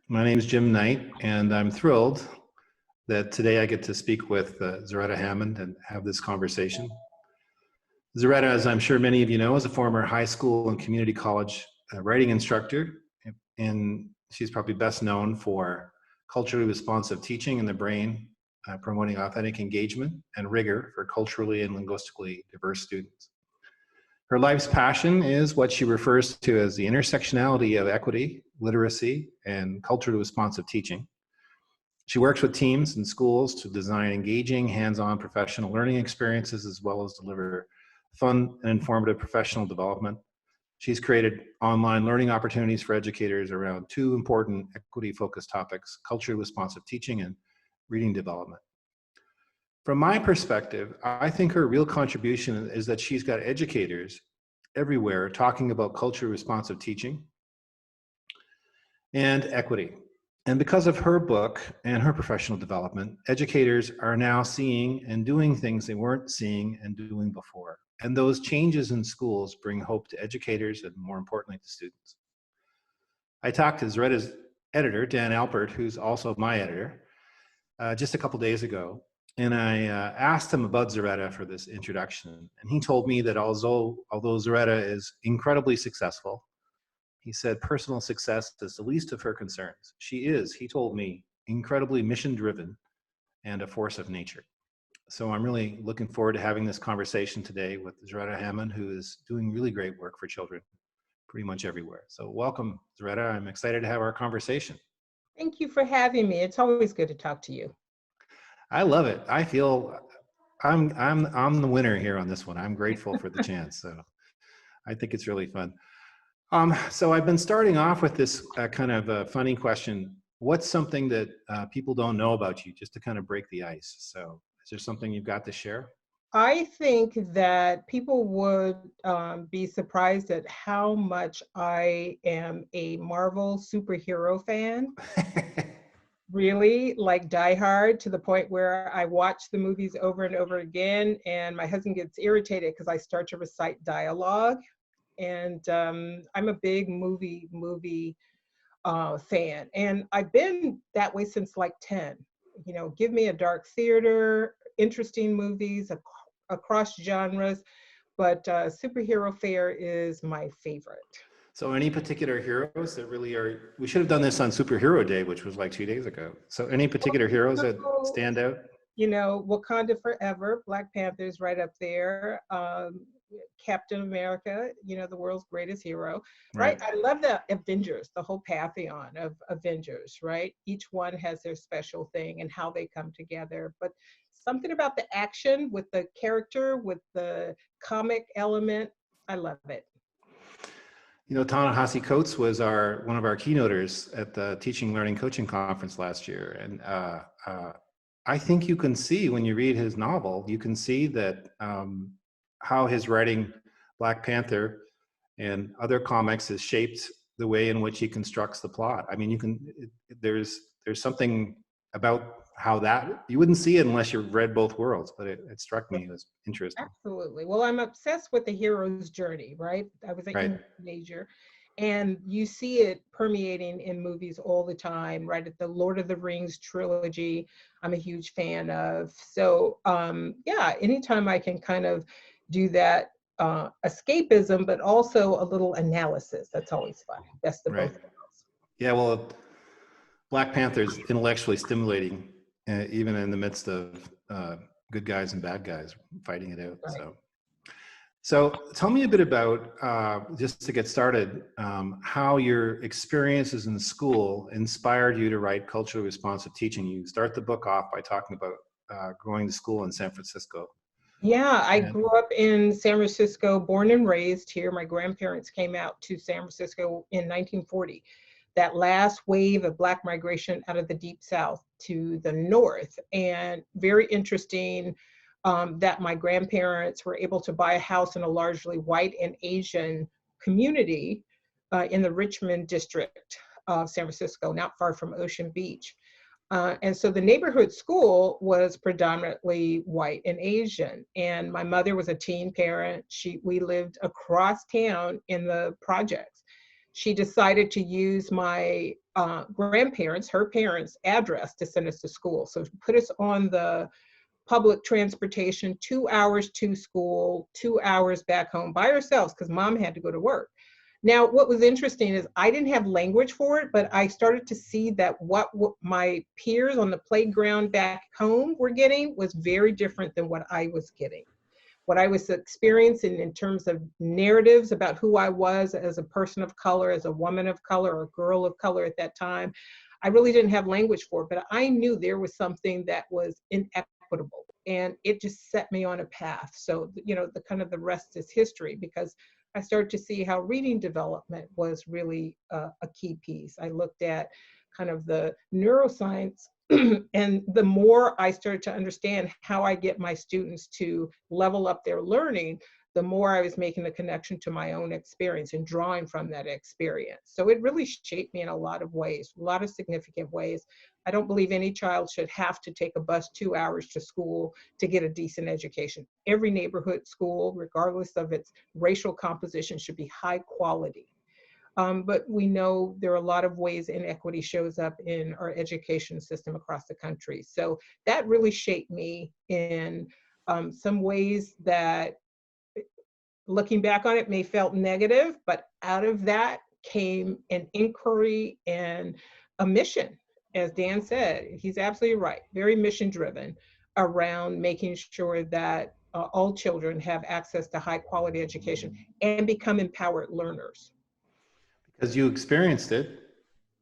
My name is Jim Knight, and I'm thrilled that today I get to speak with Zaretta Hammond and have this conversation. Zaretta, as I'm sure many of you know, is a former high school and community college writing instructor, and she's probably best known for culturally responsive teaching in the brain, promoting authentic engagement and rigor for culturally and linguistically diverse students. Her life's passion is what she refers to as the intersectionality of equity, literacy, and culturally responsive teaching. She works with teams and schools to design engaging, hands-on professional learning experiences, as well as deliver fun and informative professional development. She's created online learning opportunities for educators around two important equity-focused topics: culturally responsive teaching and reading development. From my perspective, I think her real contribution is that she's got educators everywhere talking about culturally responsive teaching and equity. And because of her book and her professional development, educators are now seeing and doing things they weren't seeing and doing before. And those changes in schools bring hope to educators and, more importantly, to students. I talked to Zaretta's editor, Dan Alpert, who's also my editor, just a couple days ago. And I asked him about Zaretta for this introduction. And he told me that although Zaretta is incredibly successful, he said personal success is the least of her concerns. She is, he told me, incredibly mission-driven and a force of nature. So I'm really looking forward to having this conversation today with Zaretta Hammond, who is doing really great work for children pretty much everywhere. So welcome, Zaretta. I'm excited to have our conversation. Thank you for having me. It's always good to talk to you. I love it. I feel I'm the winner here on this one. I'm grateful for the chance. So I think it's really fun. So I've been starting off with this kind of a funny question. What's something that people don't know about you, just to kind of break the ice? So is there something you've got to share? I think that people would be surprised at how much I am a Marvel superhero fan. Really, like Die Hard, to the point where I watch the movies over and over again, and my husband gets irritated because I start to recite dialogue. And I'm a big movie fan, and I've been that way since like 10. You know, give me a dark theater, interesting movies across genres, but superhero fare is my favorite. So any particular heroes that really are, we should have done this on Superhero Day, which was like 2 days ago. So any particular heroes that stand out? You know, Wakanda Forever, Black Panther's right up there. Captain America, you know, the world's greatest hero, right? I love the Avengers, the whole pantheon of Avengers, right? Each one has their special thing and how they come together. But something about the action with the character, with the comic element, I love it. You know, Ta-Nehisi Coates was one of our keynoters at the Teaching Learning Coaching Conference last year. And I think you can see when you read his novel, you can see that how his writing Black Panther and other comics has shaped the way in which he constructs the plot. I mean, there's something about how that, you wouldn't see it unless you read both worlds, but it struck me as interesting. Absolutely. Well, I'm obsessed with the hero's journey, right? I was an English major, and you see it permeating in movies all the time, right? At the Lord of the Rings trilogy, I'm a huge fan of. So yeah, anytime I can kind of do that escapism, but also a little analysis, that's always fun. Best of both worlds. Yeah, well, Black Panther's intellectually stimulating, even in the midst of good guys and bad guys fighting it out. Right. So tell me a bit about, just to get started, how your experiences in school inspired you to write culturally responsive teaching. You start the book off by talking about going to school in San Francisco. Yeah, I grew up in San Francisco, born and raised here. My grandparents came out to San Francisco in 1940. That last wave of Black migration out of the Deep South to the North. And very interesting that my grandparents were able to buy a house in a largely white and Asian community in the Richmond district of San Francisco, not far from Ocean Beach. And so the neighborhood school was predominantly white and Asian. And my mother was a teen parent. We lived across town in the projects. she decided to use my grandparents, her parents' address to send us to school. So she put us on the public transportation, 2 hours to school, 2 hours back home by ourselves because mom had to go to work. Now, what was interesting is I didn't have language for it, but I started to see that what my peers on the playground back home were getting was very different than what I was getting. What I was experiencing in terms of narratives about who I was as a person of color, as a woman of color, or a girl of color at that time, I really didn't have language for it, but I knew there was something that was inequitable, and it just set me on a path. So, the kind of the rest is history, because I started to see how reading development was really a key piece. I looked at kind of the neuroscience, and the more I started to understand how I get my students to level up their learning, the more I was making the connection to my own experience and drawing from that experience. So it really shaped me in a lot of ways, a lot of significant ways. I don't believe any child should have to take a bus 2 hours to school to get a decent education. Every neighborhood school, regardless of its racial composition, should be high quality. But we know there are a lot of ways inequity shows up in our education system across the country. So that really shaped me in some ways that, looking back on it, may felt negative, but out of that came an inquiry and a mission. As Dan said, he's absolutely right, very mission driven around making sure that all children have access to high quality education and become empowered learners. Because you experienced it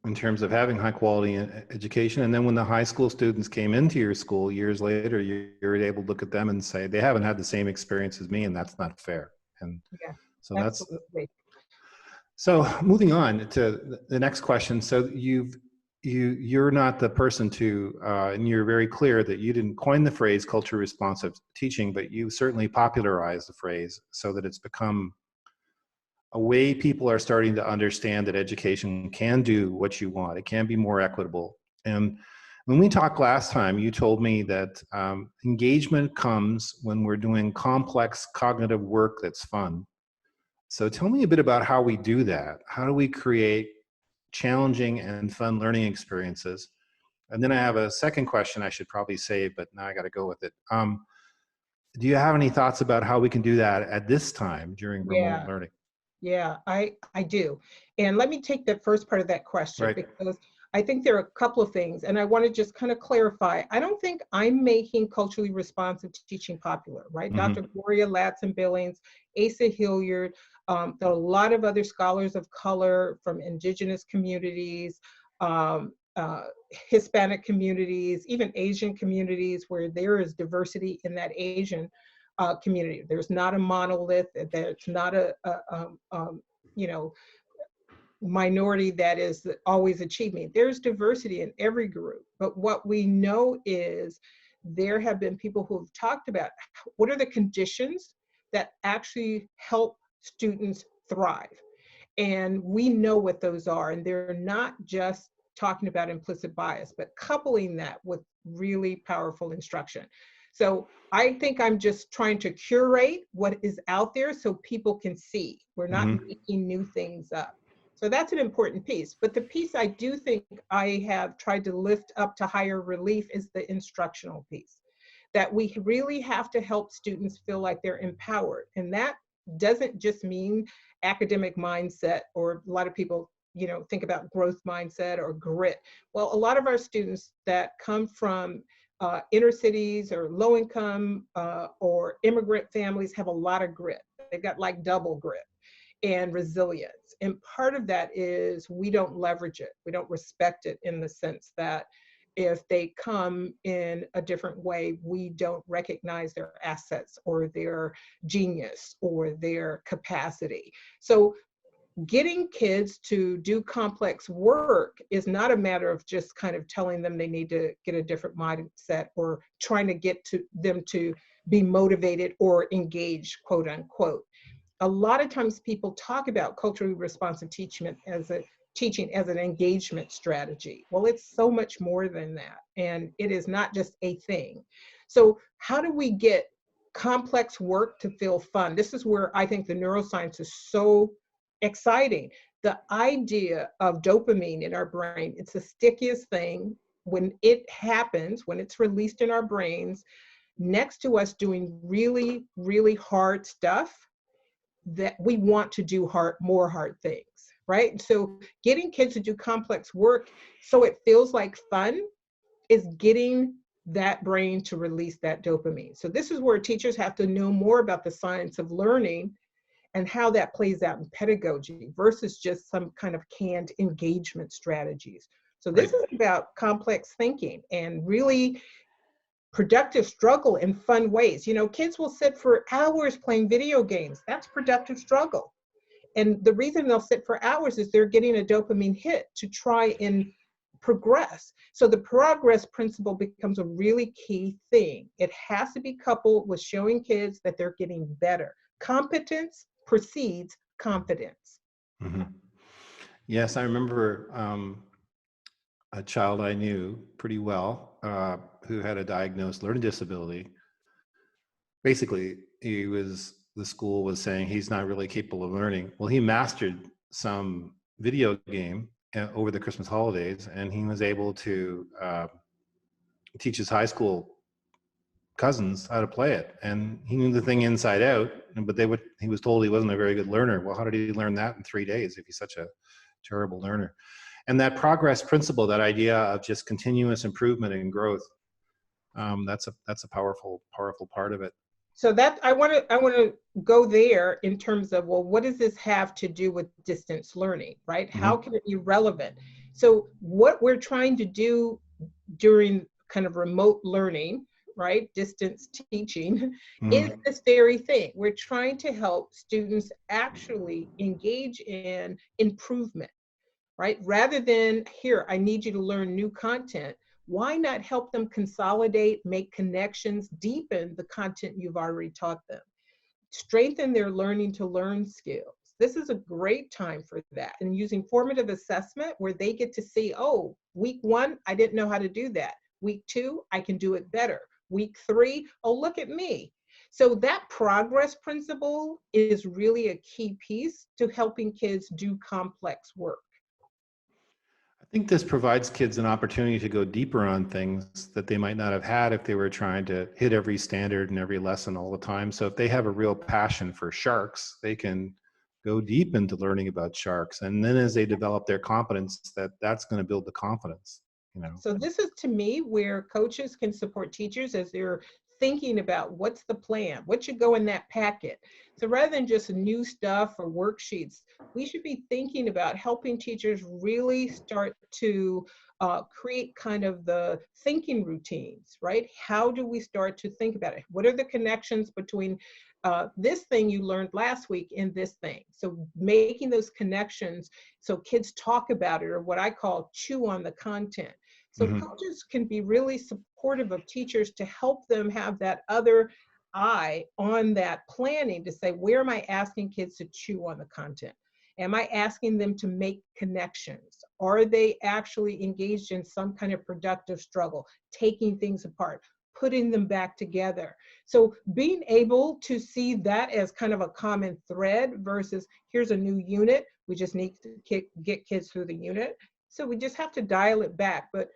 in terms of having high quality education. And then when the high school students came into your school years later, you're able to look at them and say, they haven't had the same experience as me, and that's not fair. And Yeah, so absolutely. So moving on to the next question. So you're not the person to, and you're very clear that you didn't coin the phrase culturally responsive teaching, but you certainly popularized the phrase so that it's become a way people are starting to understand that education can do what you want. It can be more equitable. And when we talked last time, you told me that engagement comes when we're doing complex cognitive work that's fun. So tell me a bit about how we do that. How do we create challenging and fun learning experiences? And then I have a second question I should probably save, but now I got to go with it. Do you have any thoughts about how we can do that at this time during remote Yeah. learning? Yeah, I do. And let me take the first part of that question, Right. because I think there are a couple of things, and I want to just kind of clarify. I don't think I'm making culturally responsive teaching popular, right? Mm-hmm. Dr. Gloria Ladson-Billings, Asa Hilliard, there are a lot of other scholars of color from indigenous communities, Hispanic communities, even Asian communities, where there is diversity in that Asian community. There's not a monolith. There's not a minority that is always achieving. There's diversity in every group. But what we know is there have been people who have talked about what are the conditions that actually help students thrive. And we know what those are. And they're not just talking about implicit bias, but coupling that with really powerful instruction. So I think I'm just trying to curate what is out there so people can see. We're not making new things up. So that's an important piece. But the piece I do think I have tried to lift up to higher relief is the instructional piece. That we really have to help students feel like they're empowered. And that doesn't just mean academic mindset, or a lot of people think about growth mindset or grit. Well, a lot of our students that come from inner cities or low income or immigrant families have a lot of grit. They've got like double grit and resilience. And part of that is we don't leverage it. We don't respect it, in the sense that if they come in a different way, we don't recognize their assets or their genius or their capacity. So getting kids to do complex work is not a matter of just kind of telling them they need to get a different mindset or trying to get to them to be motivated or engaged, quote unquote. A lot of times people talk about culturally responsive teaching as an engagement strategy. Well, it's so much more than that. And it is not just a thing. So how do we get complex work to feel fun? This is where I think the neuroscience is so exciting. the idea of dopamine in our brain, it's the stickiest thing. When it happens, when it's released in our brains, next to us doing really, really hard stuff, that we want to do more hard things, right? So getting kids to do complex work so it feels like fun is getting that brain to release that dopamine. So this is where teachers have to know more about the science of learning and how that plays out in pedagogy versus just some kind of canned engagement strategies. So this Right. is about complex thinking and really productive struggle in fun ways. You know, kids will sit for hours playing video games. That's productive struggle. And the reason they'll sit for hours is they're getting a dopamine hit to try and progress. So the progress principle becomes a really key thing. It has to be coupled with showing kids that they're getting better. Competence precedes confidence. Hmm. Yes, I remember a child I knew pretty well who had a diagnosed learning disability. Basically, the school was saying he's not really capable of learning. Well, he mastered some video game over the Christmas holidays, and he was able to teach his high school cousins how to play it, and he knew the thing inside out. But he was told he wasn't a very good learner. Well, how did he learn that in 3 days if he's such a terrible learner? And that progress principle, that idea of just continuous improvement and growth, that's a powerful part of it. So that I want to go there in terms of, well, what does this have to do with distance learning, right? How Mm-hmm. can it be relevant? So what we're trying to do during kind of remote learning, right, distance teaching, is Mm-hmm. this very thing. We're trying to help students actually engage in improvement, right? Rather than, here, I need you to learn new content. Why not help them consolidate, make connections, deepen the content you've already taught them, strengthen their learning to learn skills? This is a great time for that. And using formative assessment where they get to see, oh, week 1, I didn't know how to do that. Week 2, I can do it better. Week 3, oh, look at me. So that progress principle is really a key piece to helping kids do complex work. I think this provides kids an opportunity to go deeper on things that they might not have had if they were trying to hit every standard and every lesson all the time. So if they have a real passion for sharks, they can go deep into learning about sharks. And then as they develop their competence, that's going to build the confidence, you know. So this is, to me, where coaches can support teachers as they're thinking about what's the plan, what should go in that packet. So rather than just new stuff or worksheets, we should be thinking about helping teachers really start to create kind of the thinking routines, right? How do we start to think about it? What are the connections between this thing you learned last week and this thing? So making those connections so kids talk about it, or what I call chew on the content. So Mm-hmm. coaches can be really supportive of teachers to help them have that other eye on that planning to say, where am I asking kids to chew on the content? Am I asking them to make connections? Are they actually engaged in some kind of productive struggle, taking things apart, putting them back together? So being able to see that as kind of a common thread versus, here's a new unit, we just need to get kids through the unit. So we just have to dial it back. But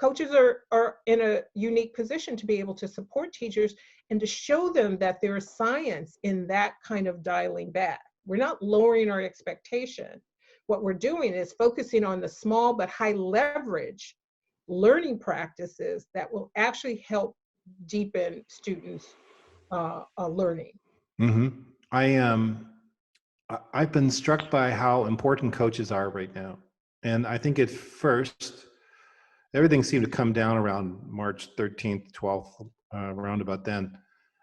coaches are in a unique position to be able to support teachers and to show them that there is science in that kind of dialing back. We're not lowering our expectation. What we're doing is focusing on the small but high leverage learning practices that will actually help deepen students' learning. Mm-hmm. I've been struck by how important coaches are right now. And I think at first, everything seemed to come down around March 13th, 12th, around about then.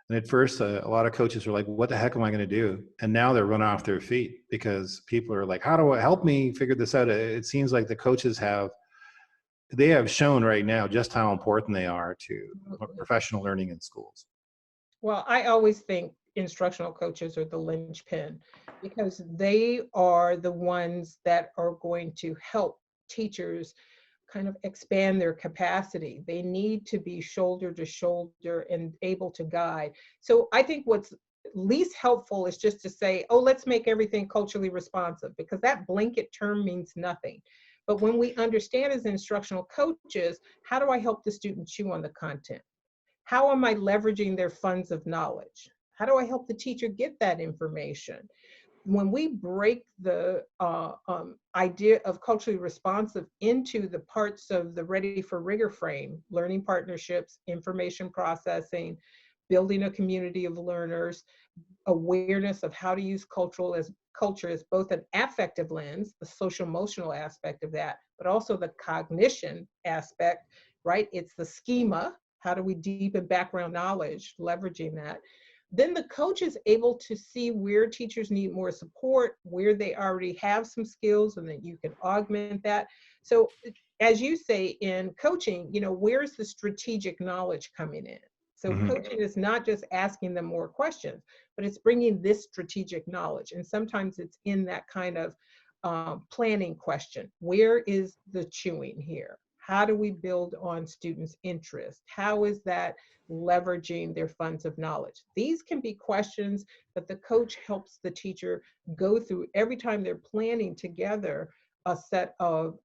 And at first, a lot of coaches were like, what the heck am I going to do? And now they're running off their feet because people are like, how do I help me figure this out? It seems like the coaches have shown right now just how important they are to professional learning in schools. Well, I always think instructional coaches are the linchpin because they are the ones that are going to help teachers kind of expand their capacity. They need to be shoulder to shoulder and able to guide. So I think what's least helpful is just to say, oh, let's make everything culturally responsive, because that blanket term means nothing. But when we understand as instructional coaches, how do I help the student chew on the content? How am I leveraging their funds of knowledge? How do I help the teacher get that information? When we break the idea of culturally responsive into the parts of the Ready for Rigor frame, learning partnerships, information processing, building a community of learners, awareness of how to use culture as both an affective lens, the social emotional aspect of that, but also the cognition aspect, right? It's the schema. How do we deepen background knowledge, leveraging that? Then the coach is able to see where teachers need more support, where they already have some skills, and that you can augment that. So as you say in coaching, where's the strategic knowledge coming in? So coaching is not just asking them more questions, but it's bringing this strategic knowledge. And sometimes it's in that kind of planning question. Where is the chewing here? How do we build on students' interest? How is that leveraging their funds of knowledge? These can be questions that the coach helps the teacher go through every time they're planning together a set of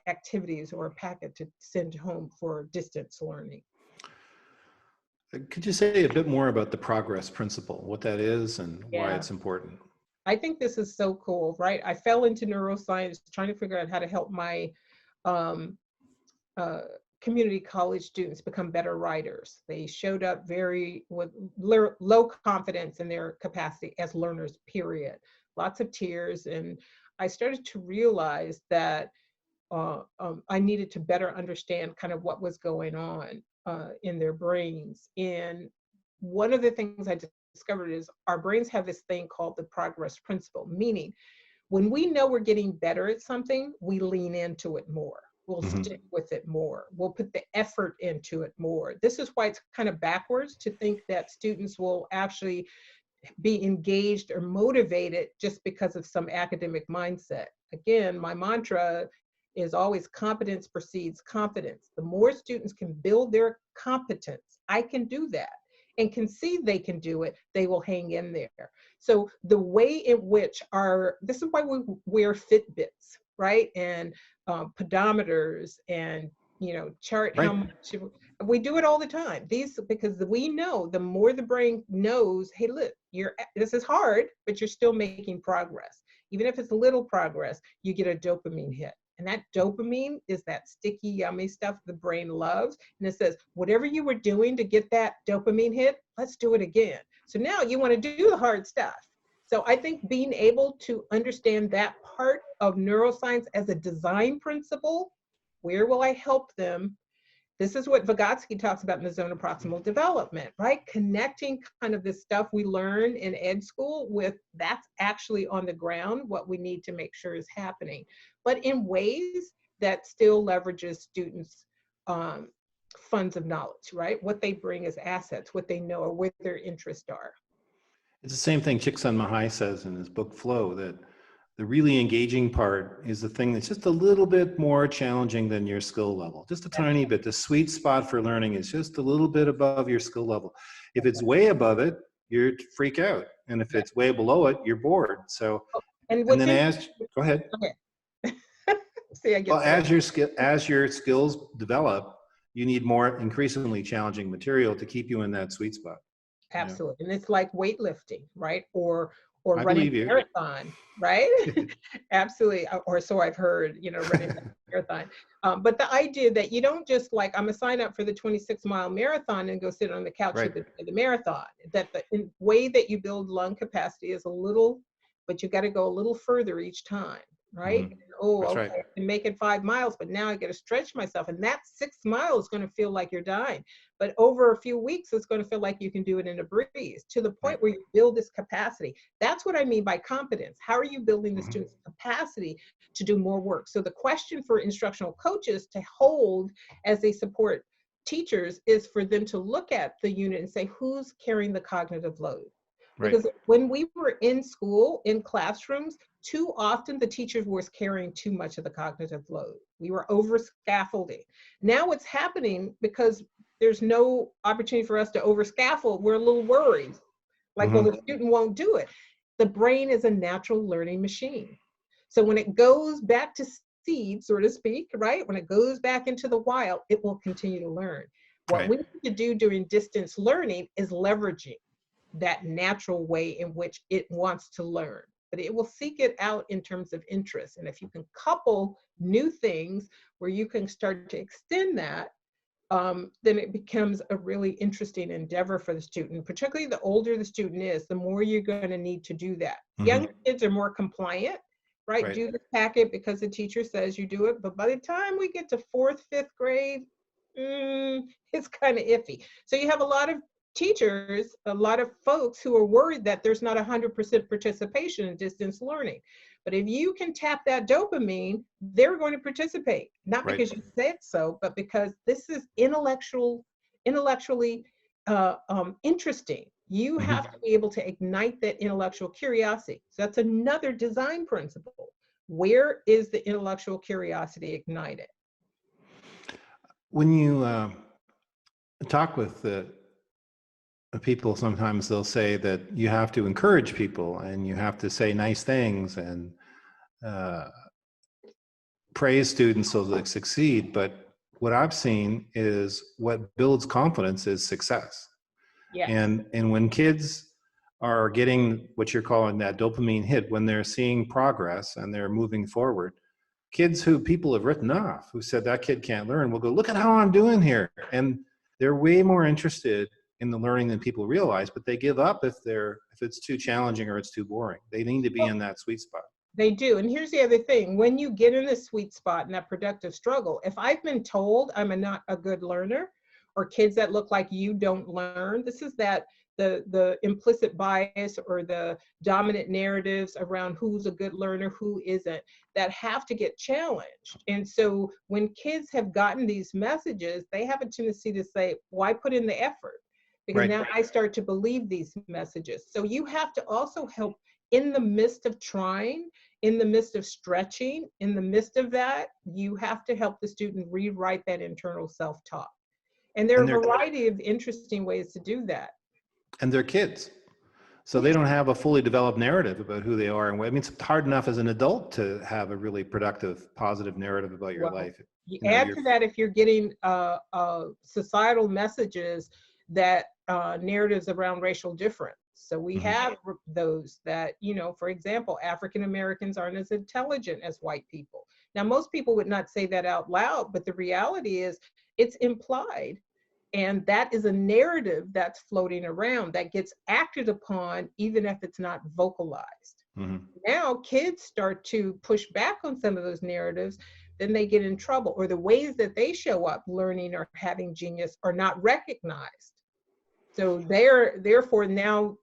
activities or a packet to send home for distance learning. Could you say a bit more about the progress principle, what that is and why it's important? I think this is so cool, right? I fell into neuroscience trying to figure out how to help my community college students become better writers. They showed up with low confidence in their capacity as learners, period. Lots of tears. And I started to realize that I needed to better understand kind of what was going on in their brains. And one of the things I discovered is our brains have this thing called the progress principle, meaning when we know we're getting better at something, we lean into it more. We'll stick with it more. We'll put the effort into it more. This is why it's kind of backwards to think that students will actually be engaged or motivated just because of some academic mindset. Again, my mantra is always competence precedes confidence. The more students can build their competence, I can do that, and can see they can do it, they will hang in there. So the way in which this is why we wear Fitbits, right? And pedometers and, chart how much, we do it all the time. Because we know the more the brain knows, hey, look, this is hard, but you're still making progress. Even if it's a little progress, you get a dopamine hit. And that dopamine is that sticky, yummy stuff the brain loves. And it says, whatever you were doing to get that dopamine hit, let's do it again. So now you want to do the hard stuff. So I think being able to understand that part of neuroscience as a design principle, where will I help them? This is what Vygotsky talks about in the zone of proximal development, right? Connecting kind of this stuff we learn in ed school with that's actually on the ground, what we need to make sure is happening, but in ways that still leverages students' funds of knowledge, right? What they bring as assets, what they know, or what their interests are. It's the same thing Csikszentmihalyi says in his book Flow, that the really engaging part is the thing that's just a little bit more challenging than your skill level, just a tiny bit. The sweet spot for learning is just a little bit above your skill level. If it's way above it, you freak out. And if it's way below it, you're bored. So, and then go ahead. Okay. See, I get well, as your skills develop, you need more increasingly challenging material to keep you in that sweet spot. Absolutely. And it's like weightlifting, right? Or running a marathon, right? Absolutely. Or so I've heard, running a marathon. But the idea that you don't just I'm going to sign up for the 26-mile marathon and go sit on the couch at the marathon. That the way that you build lung capacity is a little, but you got to go a little further each time, right? Okay, I can make it 5 miles, but now I got to stretch myself. And that 6 miles is going to feel like you're dying. But over a few weeks, it's going to feel like you can do it in a breeze, to the point where you build this capacity. That's what I mean by competence. How are you building the student's capacity to do more work? So the question for instructional coaches to hold as they support teachers is for them to look at the unit and say, who's carrying the cognitive load? Because when we were in school, in classrooms, too often the teachers were carrying too much of the cognitive load. We were over scaffolding. Now what's happening, because there's no opportunity for us to over scaffold, we're a little worried. Like, well, the student won't do it. The brain is a natural learning machine. So when it goes back to seed, so to speak, right? When it goes back into the wild, it will continue to learn. What Right. we need to do during distance learning is leveraging that natural way in which it wants to learn. But it will seek it out in terms of interest. And if you can couple new things where you can start to extend that, then it becomes a really interesting endeavor for the student. Particularly the older the student is, the more you're going to need to do that. Young kids are more compliant, right? Do the packet because the teacher says you do it. But by the time we get to 4th, 5th grade, it's kind of iffy. So you have a lot of teachers, a lot of folks who are worried that there's not 100% participation in distance learning. But if you can tap that dopamine, they're going to participate, not because you said so, but because this is intellectually interesting. You have to be able to ignite that intellectual curiosity. So that's another design principle. Where is the intellectual curiosity ignited? When you talk with the people, sometimes they'll say that you have to encourage people and you have to say nice things and praise students so they succeed. But what I've seen is what builds confidence is success. Yes. And when kids are getting what you're calling that dopamine hit, when they're seeing progress and they're moving forward, kids who people have written off, who said that kid can't learn, will go, look at how I'm doing here. And they're way more interested in the learning than people realize, but they give up if it's too challenging or it's too boring. They need to be in that sweet spot. They do. And here's the other thing. When you get in a sweet spot in that productive struggle, if I've been told I'm not a good learner, or kids that look like you don't learn, this is that the implicit bias or the dominant narratives around who's a good learner, who isn't, that have to get challenged. And so when kids have gotten these messages, they have a tendency to say, why put in the effort? Because now I start to believe these messages. So you have to also help in the midst of trying, in the midst of stretching, in the midst of that, you have to help the student rewrite that internal self-talk. And there are a variety of interesting ways to do that. And they're kids. So they don't have a fully developed narrative about who they are. And I mean, it's hard enough as an adult to have a really productive, positive narrative about your life. You add to that if you're getting societal messages that narratives around racial difference. So we have those that, for example, African Americans aren't as intelligent as white people. Now, most people would not say that out loud, but the reality is it's implied. And that is a narrative that's floating around that gets acted upon, even if it's not vocalized. Now, kids start to push back on some of those narratives, then they get in trouble, or the ways that they show up learning or having genius are not recognized. So therefore now,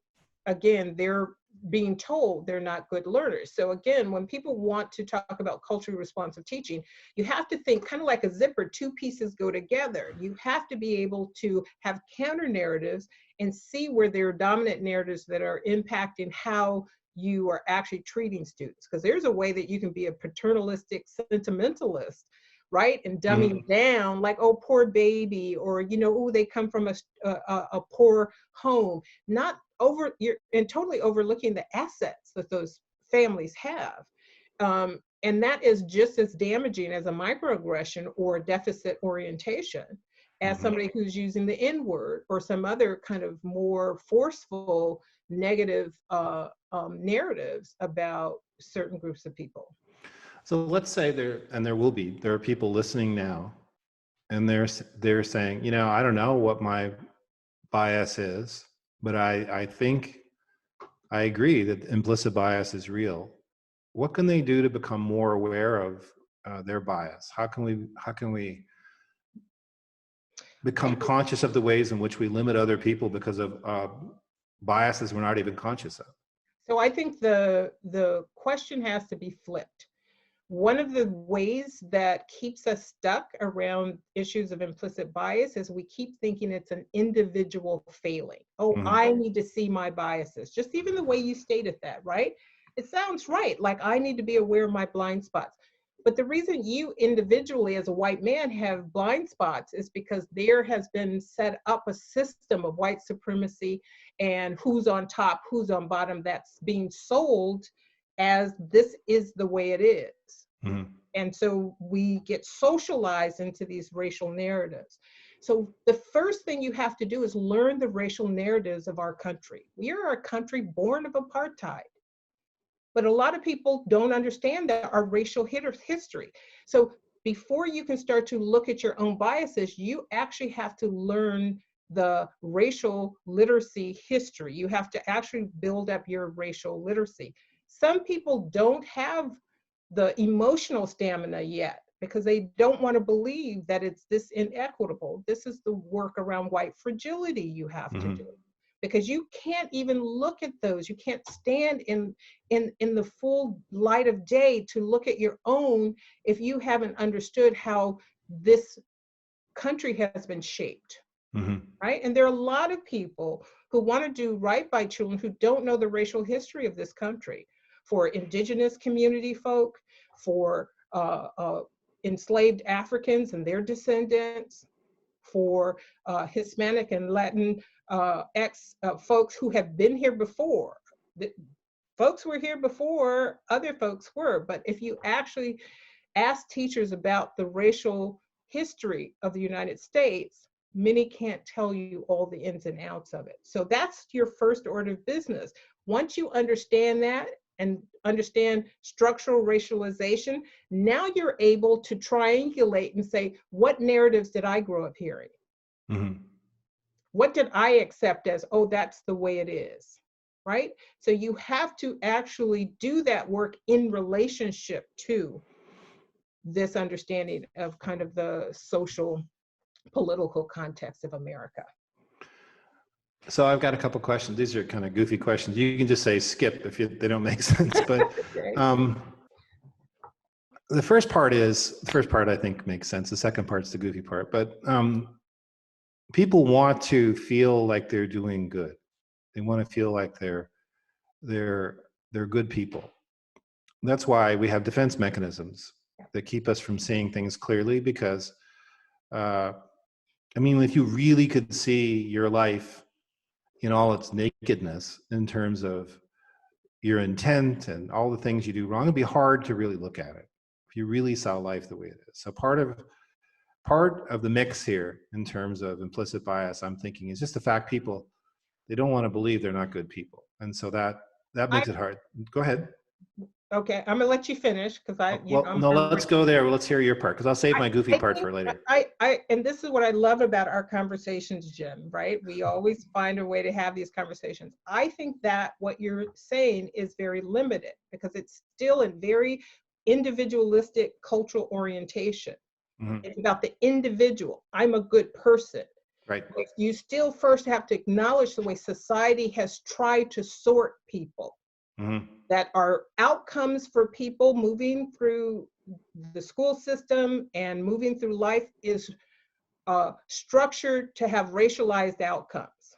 again, they're being told they're not good learners. So again, when people want to talk about culturally responsive teaching, you have to think kind of like a zipper, two pieces go together. You have to be able to have counter narratives and see where there are dominant narratives that are impacting how you are actually treating students. Because there's a way that you can be a paternalistic sentimentalist, right? And dumbing down, like, oh, poor baby, or, oh, they come from a poor home, you're totally overlooking the assets that those families have. And that is just as damaging as a microaggression or a deficit orientation as somebody who's using the N-word or some other kind of more forceful negative narratives about certain groups of people. So let's say there are people listening now, and they're saying, I don't know what my bias is, but I think I agree that implicit bias is real. What can they do to become more aware of their bias? How can we become conscious of the ways in which we limit other people because of biases we're not even conscious of? So I think the question has to be flipped. One of the ways that keeps us stuck around issues of implicit bias is we keep thinking it's an individual failing. Oh, I need to see my biases. Just even the way you stated that, right? It sounds right. Like, I need to be aware of my blind spots. But the reason you individually as a white man have blind spots is because there has been set up a system of white supremacy and who's on top, who's on bottom, that's being sold as this is the way it is. Mm-hmm. And so we get socialized into these racial narratives. So the first thing you have to do is learn the racial narratives of our country. We are a country born of apartheid. But a lot of people don't understand that our racial history. So before you can start to look at your own biases, you actually have to learn the racial literacy history. You have to actually build up your racial literacy. Some people don't have the emotional stamina yet because they don't want to believe that it's this inequitable. This is the work around white fragility you have to do. Because you can't even look at those. You can't stand in the full light of day to look at your own if you haven't understood how this country has been shaped, right? And there are a lot of people who want to do right by children who don't know the racial history of this country. For indigenous community folk, for enslaved Africans and their descendants, for Hispanic and Latin folks who have been here before. Folks were here before other folks were, but if you actually ask teachers about the racial history of the United States, many can't tell you all the ins and outs of it. So that's your first order of business. Once you understand that and understand structural racialization, now you're able to triangulate and say, what narratives did I grow up hearing? What did I accept as, oh, that's the way it is, right? So you have to actually do that work in relationship to this understanding of kind of the social, political context of America. So I've got a couple questions. These are kind of goofy questions. You can just say skip if they don't make sense. But the first part I think makes sense. The second part's the goofy part. But people want to feel like they're doing good. They want to feel like they're good people. That's why we have defense mechanisms that keep us from seeing things clearly. Because if you really could see your life in all its nakedness in terms of your intent and all the things you do wrong, it'd be hard to really look at it if you really saw life the way it is. So part of the mix here in terms of implicit bias, I'm thinking, is just the fact people, they don't want to believe they're not good people. And so that makes it hard. Go ahead. Okay, I'm gonna let you finish because let's go there. Let's hear your part because I'll save my goofy part for later. And this is what I love about our conversations, Jim, right? We always find a way to have these conversations. I think that what you're saying is very limited because it's still in very individualistic cultural orientation. It's about the individual. I'm a good person. Right. But you still first have to acknowledge the way society has tried to sort people. That are outcomes for people moving through the school system and moving through life is structured to have racialized outcomes.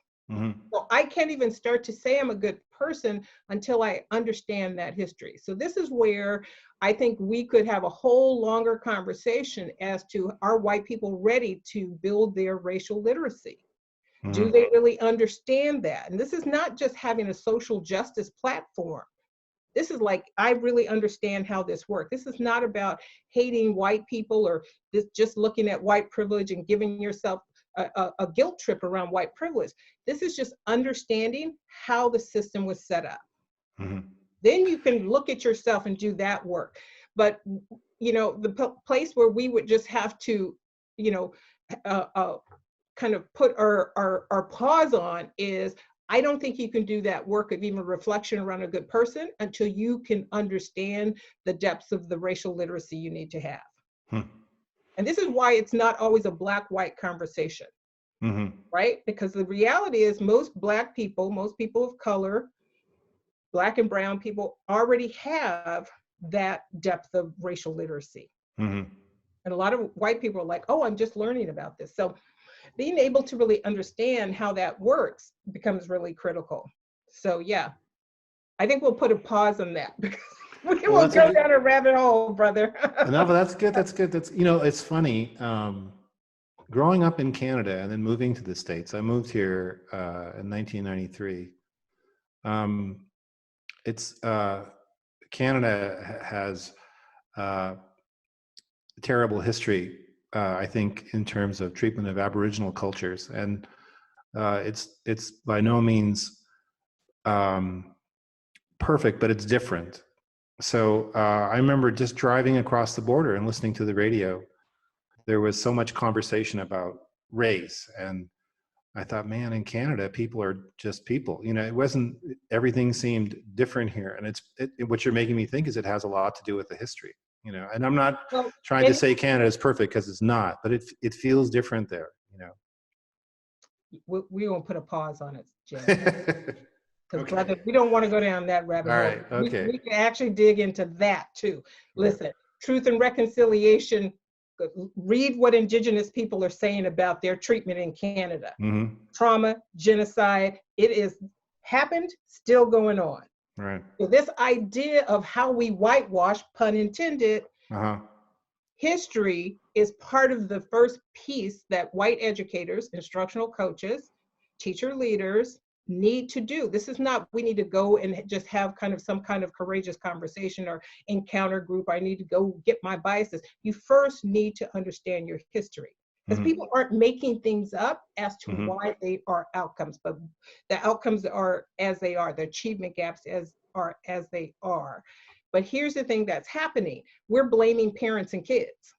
So I can't even start to say I'm a good person until I understand that history. So this is where I think we could have a whole longer conversation as to, are white people ready to build their racial literacy? Do they really understand that? And this is not just having a social justice platform. This is like, I really understand how this works. This is not about hating white people or just looking at white privilege and giving yourself a guilt trip around white privilege. This is just understanding how the system was set up. Then you can look at yourself and do that work. But, the place where we would just have to, kind of put our pause on is, I don't think you can do that work of even reflection around a good person until you can understand the depths of the racial literacy you need to have. And this is why it's not always a black-white conversation, right? Because the reality is most Black people, most people of color, Black and brown people already have that depth of racial literacy. And a lot of white people are like, oh, I'm just learning about this. So being able to really understand how that works becomes really critical. So yeah, I think we'll put a pause on that. We Well, won't go down a rabbit hole, brother. no, but that's good. That's good. That's, you know, it's funny. Growing up in Canada and then moving to the States, I moved here in 1993. It's Canada has terrible history, I think, in terms of treatment of Aboriginal cultures, and it's by no means perfect, but it's different. So I remember just driving across the border and listening to the radio. There was so much conversation about race, and I thought, man, in Canada, people are just people. You know, it wasn't, everything seemed different here. And what you're making me think is it has a lot to do with the history, you know, and I'm not Well, trying to say Canada is perfect, because it's not, but it feels different there, you know. we won't put a pause on it, Jim. Because, Okay. brother, we don't want to go down that rabbit All hole. right. Okay. We can actually dig into that too. Listen, Truth and Reconciliation, read what Indigenous people are saying about their treatment in Canada. Mm-hmm. Trauma, genocide, it is happened, still going on. Right. So this idea of how we whitewash, pun intended, Uh-huh. history is part of the first piece that white educators, instructional coaches, teacher leaders need to do. This is not, we need to go and just have kind of some kind of courageous conversation or encounter group. I need to go get my biases. You first need to understand your history, because Mm-hmm. people aren't making things up as to Mm-hmm. why they are outcomes, but the outcomes are as they are, the achievement gaps are as they are. But here's the thing that's happening. We're blaming parents and kids.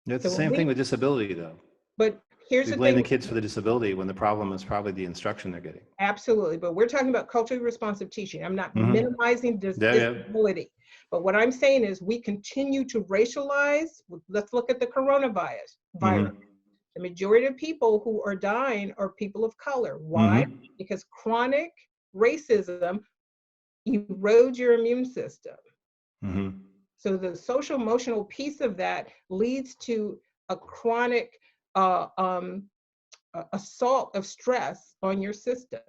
It's the So same thing with disability, though. but here's We the blame the thing. kids for the disability when the problem is probably the instruction they're getting. Absolutely. But we're talking about culturally responsive teaching. I'm not Mm-hmm. minimizing Yeah. disability. But what I'm saying is we continue to racialize. Let's look at the coronavirus. Mm-hmm. The majority of people who are dying are people of color. Why? Mm-hmm. Because chronic racism erodes your immune system. Mm-hmm. So the social emotional piece of that leads to a chronic assault of stress on your system.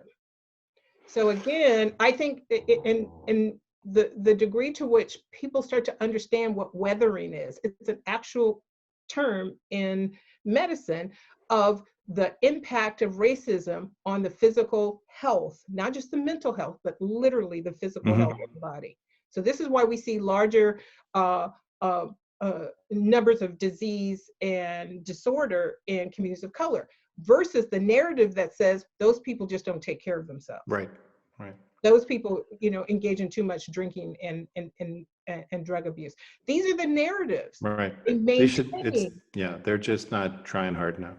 So again, I think in the degree to which people start to understand what weathering is, it's an actual term in medicine of the impact of racism on the physical health, not just the mental health, but literally the physical health of the body. So this is why we see larger uh, uh, numbers of disease and disorder in communities of color, versus the narrative that says those people just don't take care of themselves. Right. Right. Those people, you know, engage in too much drinking and drug abuse. These are the narratives. Right. They should. It's, yeah. They're just not trying hard enough.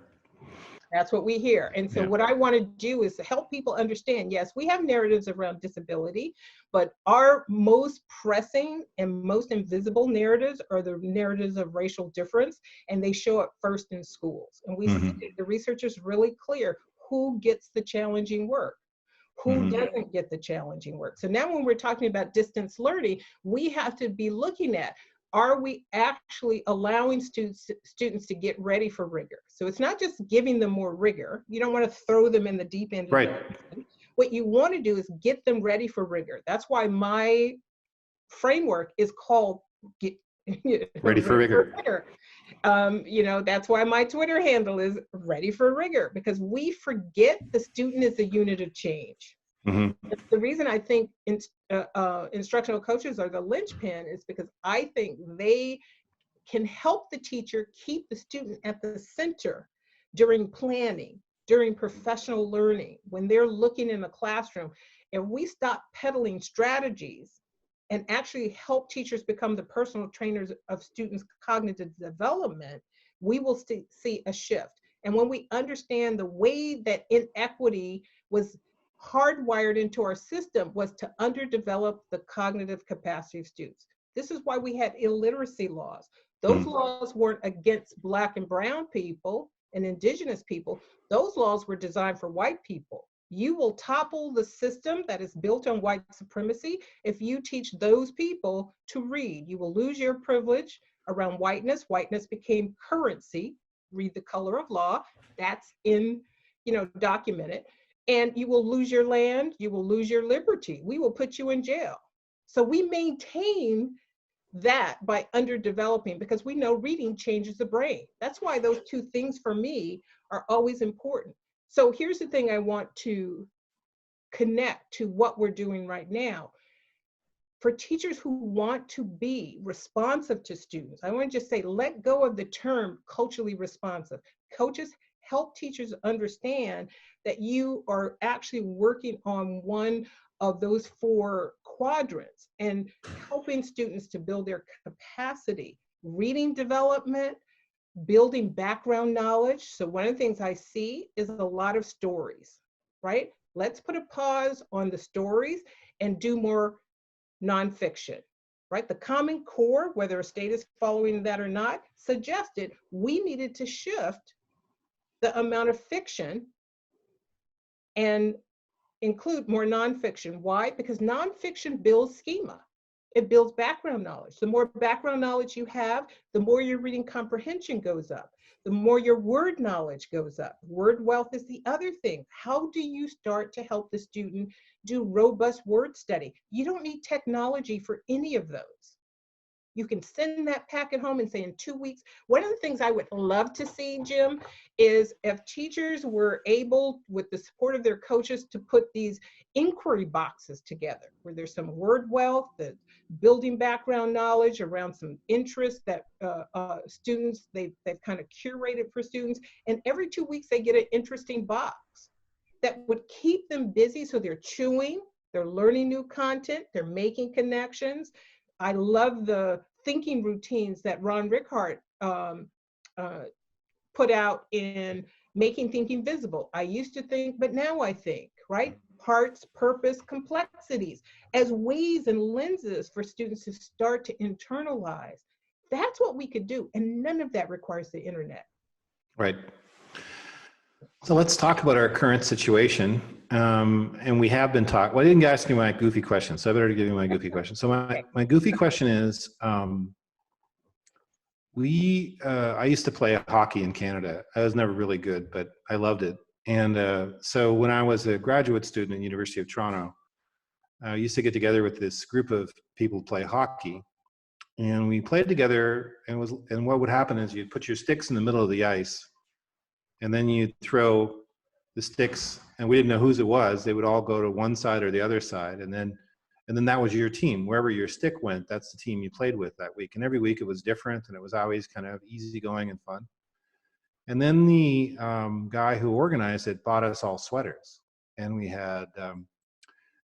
That's what we hear. And so what I want to do is to help people understand, yes, we have narratives around disability, but our most pressing and most invisible narratives are the narratives of racial difference, and they show up first in schools. And we see the research is really clear who gets the challenging work, who doesn't get the challenging work. So now when we're talking about distance learning, we have to be looking at, are we actually allowing students to get ready for rigor? So it's not just giving them more rigor. You don't want to throw them in the deep end. Right. What you want to do is get them ready for rigor. That's why my framework is called Get Ready for Rigor. You know, that's why my Twitter handle is Ready for Rigor, because we forget the student is a unit of change. The reason I think instructional coaches are the linchpin is because I think they can help the teacher keep the student at the center during planning, during professional learning, when they're looking in the classroom. If we stop peddling strategies and actually help teachers become the personal trainers of students' cognitive development, we will see a shift. And when we understand the way that inequity was hardwired into our system was to underdevelop the cognitive capacity of students. This is why we had illiteracy laws. Those laws weren't against Black and brown people and indigenous people. Those laws were designed for white people. You will topple the system that is built on white supremacy if you teach those people to read. You will lose your privilege around whiteness. Whiteness became currency. Read The Color of Law. That's in, documented. And you will lose your land. You will lose your liberty. We will put you in jail. So we maintain that by underdeveloping, because we know reading changes the brain. That's why those two things for me are always important. So here's the thing I want to connect to what we're doing right now. For teachers who want to be responsive to students, I want to just say, let go of the term culturally responsive. Coaches, help teachers understand that you are actually working on one of those 4 quadrants and helping students to build their capacity, reading development, building background knowledge. So one of the things I see is a lot of stories, right? Let's put a pause on the stories and do more nonfiction, right? The Common Core, whether a state is following that or not, suggested we needed to shift the amount of fiction and include more nonfiction. Why? Because nonfiction builds schema. It builds background knowledge. The more background knowledge you have, the more your reading comprehension goes up. The more your word knowledge goes up. Word wealth is the other thing. How do you start to help the student do robust word study? You don't need technology for any of those. You can send that packet home and say in 2 weeks. One of the things I would love to see, Jim, is if teachers were able, with the support of their coaches, to put these inquiry boxes together where there's some word wealth, the building background knowledge around some interests that students, they've kind of curated for students. And every 2 weeks they get an interesting box that would keep them busy, so they're chewing, they're learning new content, they're making connections. I love the thinking routines that Ron Rickhart put out in Making Thinking Visible. I used to think, but now I think, right? Parts, purpose, complexities as ways and lenses for students to start to internalize. That's what we could do. And none of that requires the internet. Right. So let's talk about our current situation. And we have been talking, well, I didn't ask you my goofy question, so I better give you my goofy question. So my goofy question is, I used to play hockey in Canada. I was never really good, but I loved it. And so when I was a graduate student at the University of Toronto, I used to get together with this group of people who play hockey. And we played together, and what would happen is you'd put your sticks in the middle of the ice, and then you'd throw the sticks, and we didn't know whose it was. They would all go to one side or the other side, and then that was your team. Wherever your stick went, that's the team you played with that week. And every week it was different, and it was always kind of easygoing and fun. And then the guy who organized it bought us all sweaters, and we had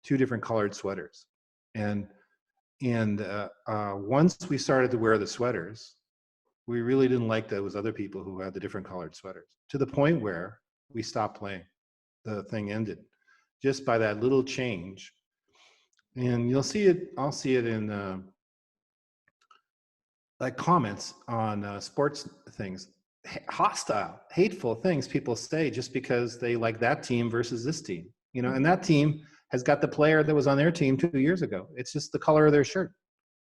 2 different colored sweaters. And once we started to wear the sweaters, we really didn't like those other people who had the different colored sweaters, to the point where we stopped playing. The thing ended just by that little change. And you'll see it, I'll see it in like comments on sports things, hostile, hateful things people say just because they like that team versus this team, you know, and that team has got the player that was on their team 2 years ago. It's just the color of their shirt.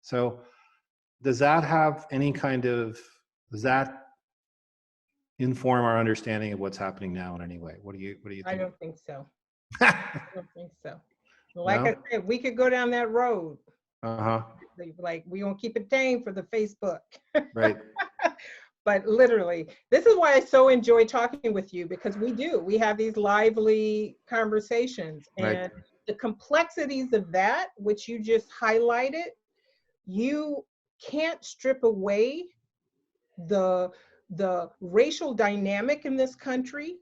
So does that have any kind of, does that inform our understanding of what's happening now in any way? What do you think? I don't think so. I don't think so. Like I said, we could go down that road. Like, we won't keep it tame for the Facebook. Right. But literally, this is why I so enjoy talking with you, because we have these lively conversations. And the complexities of that, which you just highlighted, you can't strip away the racial dynamic in this country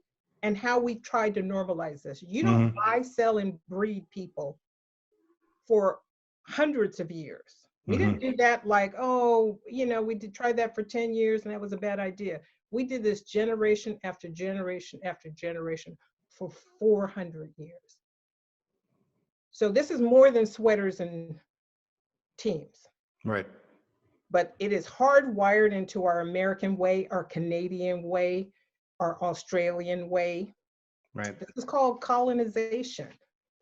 and how we've tried to normalize this. You don't buy, sell, and breed people for hundreds of years. We didn't do that like, oh, you know, we did try that for 10 years and that was a bad idea. We did this generation after generation after generation for 400 years. So this is more than sweaters and teams. Right. But it is hardwired into our American way, our Canadian way, our Australian way. Right. This is called colonization.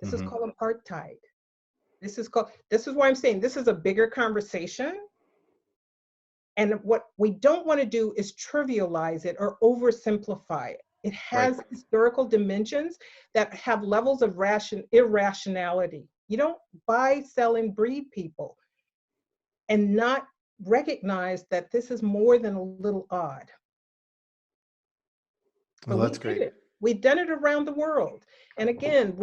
This is called apartheid. This is why I'm saying this is a bigger conversation. And what we don't want to do is trivialize it or oversimplify it. It has historical dimensions that have levels of irrationality. You don't buy, sell, and breed people and not recognize that this is more than a little odd. But Well, we that's did great. it. We've done it around the world. And again,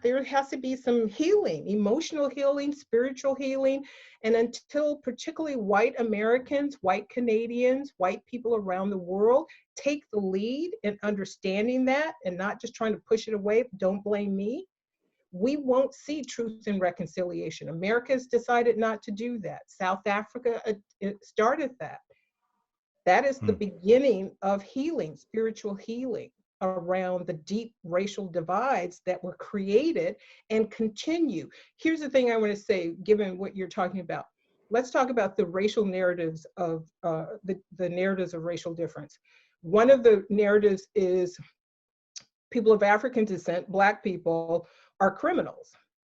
there has to be some healing, emotional healing, spiritual healing. And until particularly white Americans, white Canadians, white people around the world take the lead in understanding that and not just trying to push it away, don't blame me, we won't see truth and reconciliation. America's decided not to do that. South Africa started that. That is the beginning of healing, spiritual healing around the deep racial divides that were created and continue. Here's the thing I want to say, given what you're talking about. Let's talk about the racial narratives of the narratives of racial difference. One of the narratives is people of African descent, Black people, are criminals.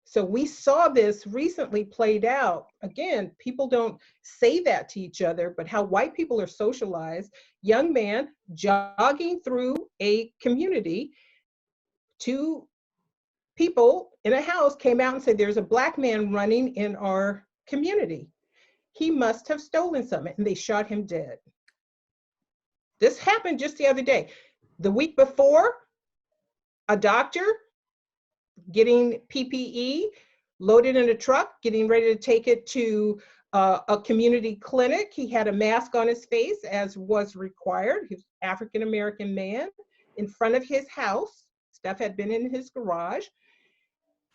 So we saw this recently played out. Again, people don't say that to each other, but how white people are socialized. Young man jogging through a community, two people in a house came out and said, there's a Black man running in our community. He must have stolen something, and they shot him dead. This happened just the other day. The week before, a doctor getting PPE, loaded in a truck, getting ready to take it to a community clinic. He had a mask on his face as was required. He was an African-American man in front of his house. Stuff had been in his garage.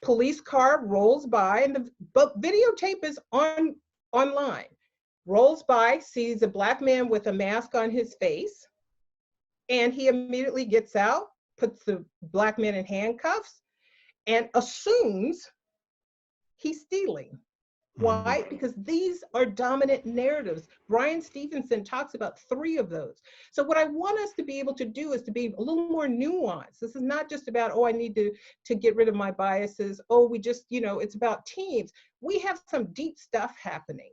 Police car rolls by, and the videotape is online. Rolls by, sees a Black man with a mask on his face, and he immediately gets out, puts the Black man in handcuffs, and assumes he's stealing. Why? Because these are dominant narratives. Brian Stevenson talks about 3 of those. So what I want us to be able to do is to be a little more nuanced. This is not just about, oh, I need to get rid of my biases. Oh, we just, it's about teams. We have some deep stuff happening.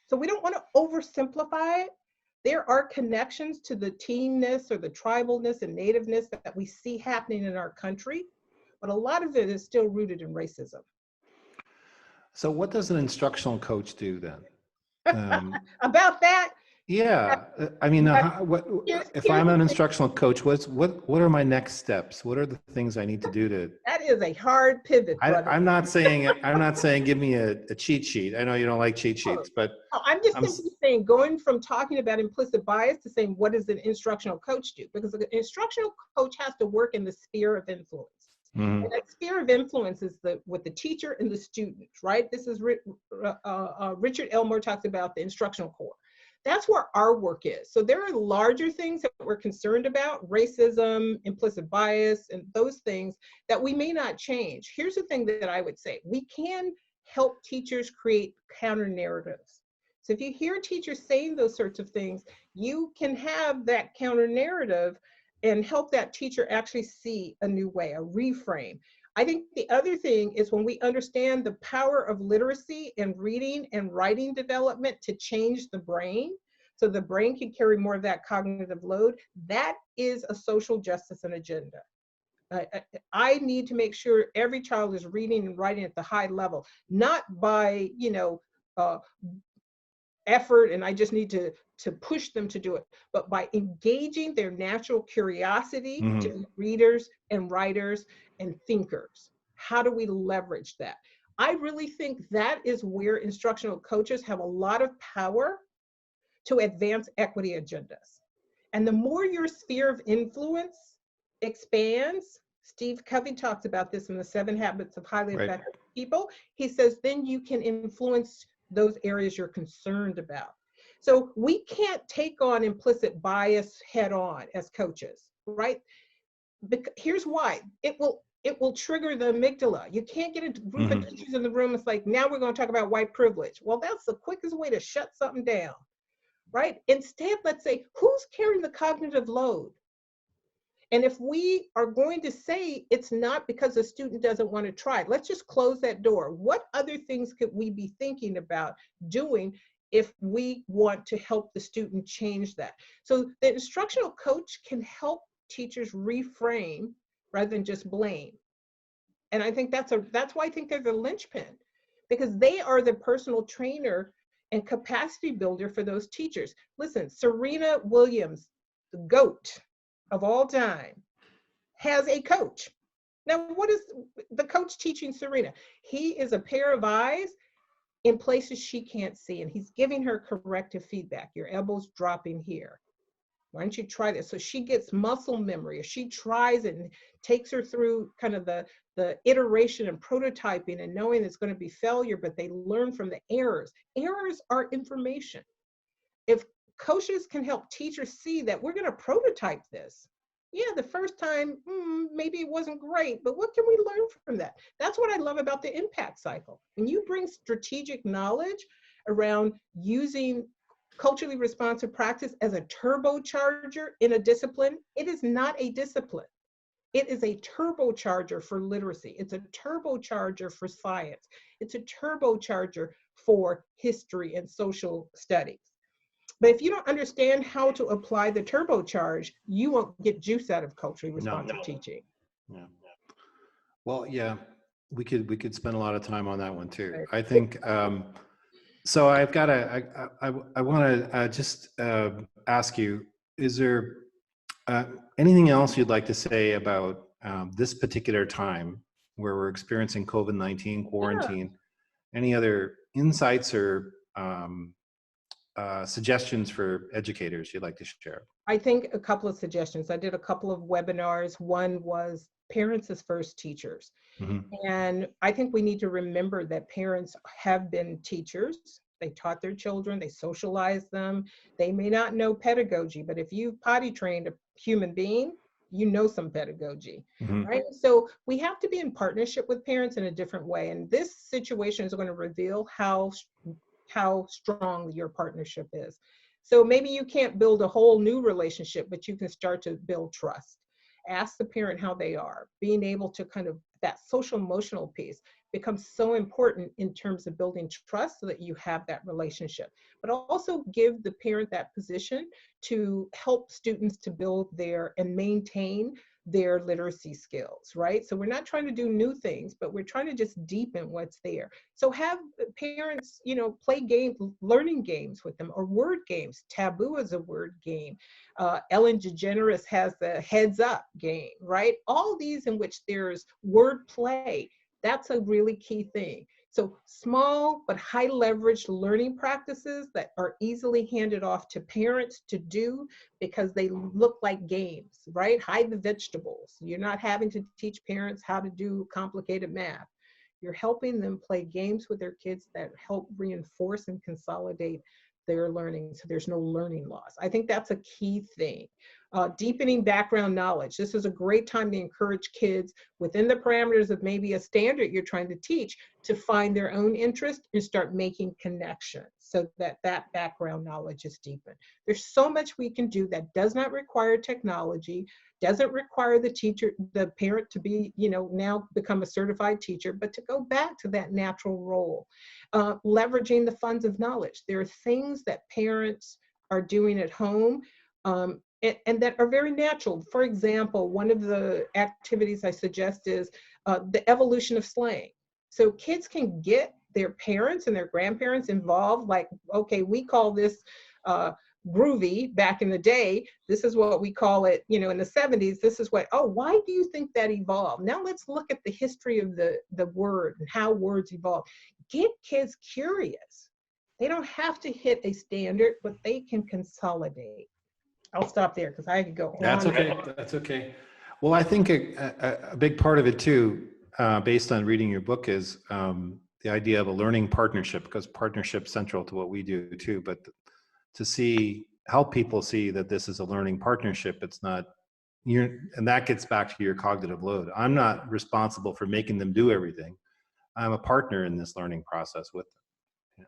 So we don't want to oversimplify it. There are connections to the teamness or the tribalness and nativeness that we see happening in our country, but a lot of it is still rooted in racism. So what does an instructional coach do then? About that? Yeah, I mean, if I'm an instructional coach, what are my next steps? What are the things I need to do to? That is a hard pivot, brother. I'm not saying give me a cheat sheet. I know you don't like cheat sheets, but I'm just simply saying, going from talking about implicit bias to saying, what does an instructional coach do? Because an instructional coach has to work in the sphere of influence. And that sphere of influence is with the teacher and the student, right? This is Richard Elmore talks about the instructional core. That's where our work is. So there are larger things that we're concerned about, racism, implicit bias, and those things that we may not change. Here's the thing that I would say. We can help teachers create counter narratives. So if you hear teachers saying those sorts of things, you can have that counter narrative and help that teacher actually see a new way, a reframe. I think the other thing is when we understand the power of literacy and reading and writing development to change the brain, so the brain can carry more of that cognitive load, that is a social justice and agenda. I need to make sure every child is reading and writing at the high level, not by, effort and I just need to push them to do it, but by engaging their natural curiosity to be readers and writers and thinkers. How do we leverage that? I really think that is where instructional coaches have a lot of power to advance equity agendas. And the more your sphere of influence expands, Steve Covey talks about this in the 7 Habits of Highly Effective People. He says, then you can influence those areas you're concerned about. So we can't take on implicit bias head on as coaches, right? Because here's why. It will trigger the amygdala. You can't get a group of teachers in the room. It's like, now we're going to talk about white privilege. Well, that's the quickest way to shut something down, right? Instead, let's say, who's carrying the cognitive load? And if we are going to say it's not because the student doesn't want to try, let's just close that door. What other things could we be thinking about doing if we want to help the student change that? So the instructional coach can help teachers reframe rather than just blame. And I think that's why I think they're the linchpin, because they are the personal trainer and capacity builder for those teachers. Listen, Serena Williams, the GOAT of all time, has a coach. Now, what is the coach teaching Serena? He is a pair of eyes in places she can't see, and he's giving her corrective feedback. Your elbow's dropping here. Why don't you try this? So she gets muscle memory. She tries it and takes her through kind of the iteration and prototyping and knowing it's going to be failure, but they learn from the errors. Errors are information. If coaches can help teachers see that we're going to prototype this. Yeah, the first time, maybe it wasn't great, but what can we learn from that? That's what I love about the impact cycle. When you bring strategic knowledge around using culturally responsive practice as a turbocharger in a discipline, it is not a discipline. It is a turbocharger for literacy. It's a turbocharger for science. It's a turbocharger for history and social studies. But if you don't understand how to apply the turbocharge, you won't get juice out of culturally responsive teaching. Yeah. Well, yeah, we could spend a lot of time on that one too. I think, so I've got I want to just ask you, is there anything else you'd like to say about this particular time where we're experiencing COVID-19 quarantine? Yeah. Any other insights or suggestions for educators you'd like to share? I think a couple of suggestions. I did a couple of webinars. One was parents as first teachers. Mm-hmm. And I think we need to remember that parents have been teachers. They taught their children, they socialized them. They may not know pedagogy, but if you've potty trained a human being, you know some pedagogy, mm-hmm. right? So we have to be in partnership with parents in a different way. And this situation is going to reveal how strong your partnership is. So maybe you can't build a whole new relationship, but you can start to build trust. Ask the parent how they are. Being able to kind of, that social emotional piece becomes so important in terms of building trust so that you have that relationship. But also give the parent that position to help students to build their and maintain their literacy skills, right? So we're not trying to do new things, but we're trying to just deepen what's there. So have parents, play games, learning games with them, or word games. Taboo is a word game. Ellen DeGeneres has the heads up game, right? All these in which there's word play. That's a really key thing. So small but high leverage learning practices that are easily handed off to parents to do because they look like games, right? Hide the vegetables. You're not having to teach parents how to do complicated math. You're helping them play games with their kids that help reinforce and consolidate their learning so there's no learning loss. I think that's a key thing. Deepening background knowledge. This is a great time to encourage kids within the parameters of maybe a standard you're trying to teach to find their own interest and start making connections so that that background knowledge is deepened. There's so much we can do that does not require technology, doesn't require the parent to be, now become a certified teacher, but to go back to that natural role. Leveraging the funds of knowledge. There are things that parents are doing at home and that are very natural. For example, one of the activities I suggest is the evolution of slang. So kids can get their parents and their grandparents involved, like, okay, we call this groovy back in the day. This is what we call it, in the 70s. This is why do you think that evolved? Now let's look at the history of the word and how words evolved. Get kids curious. They don't have to hit a standard, but they can consolidate. I'll stop there because I could go on. That's okay. That's okay. Well, I think a big part of it too, based on reading your book, is the idea of a learning partnership, because partnership's central to what we do too. But to help people see that this is a learning partnership, it's not and that gets back to your cognitive load. I'm not responsible for making them do everything. I'm a partner in this learning process with them.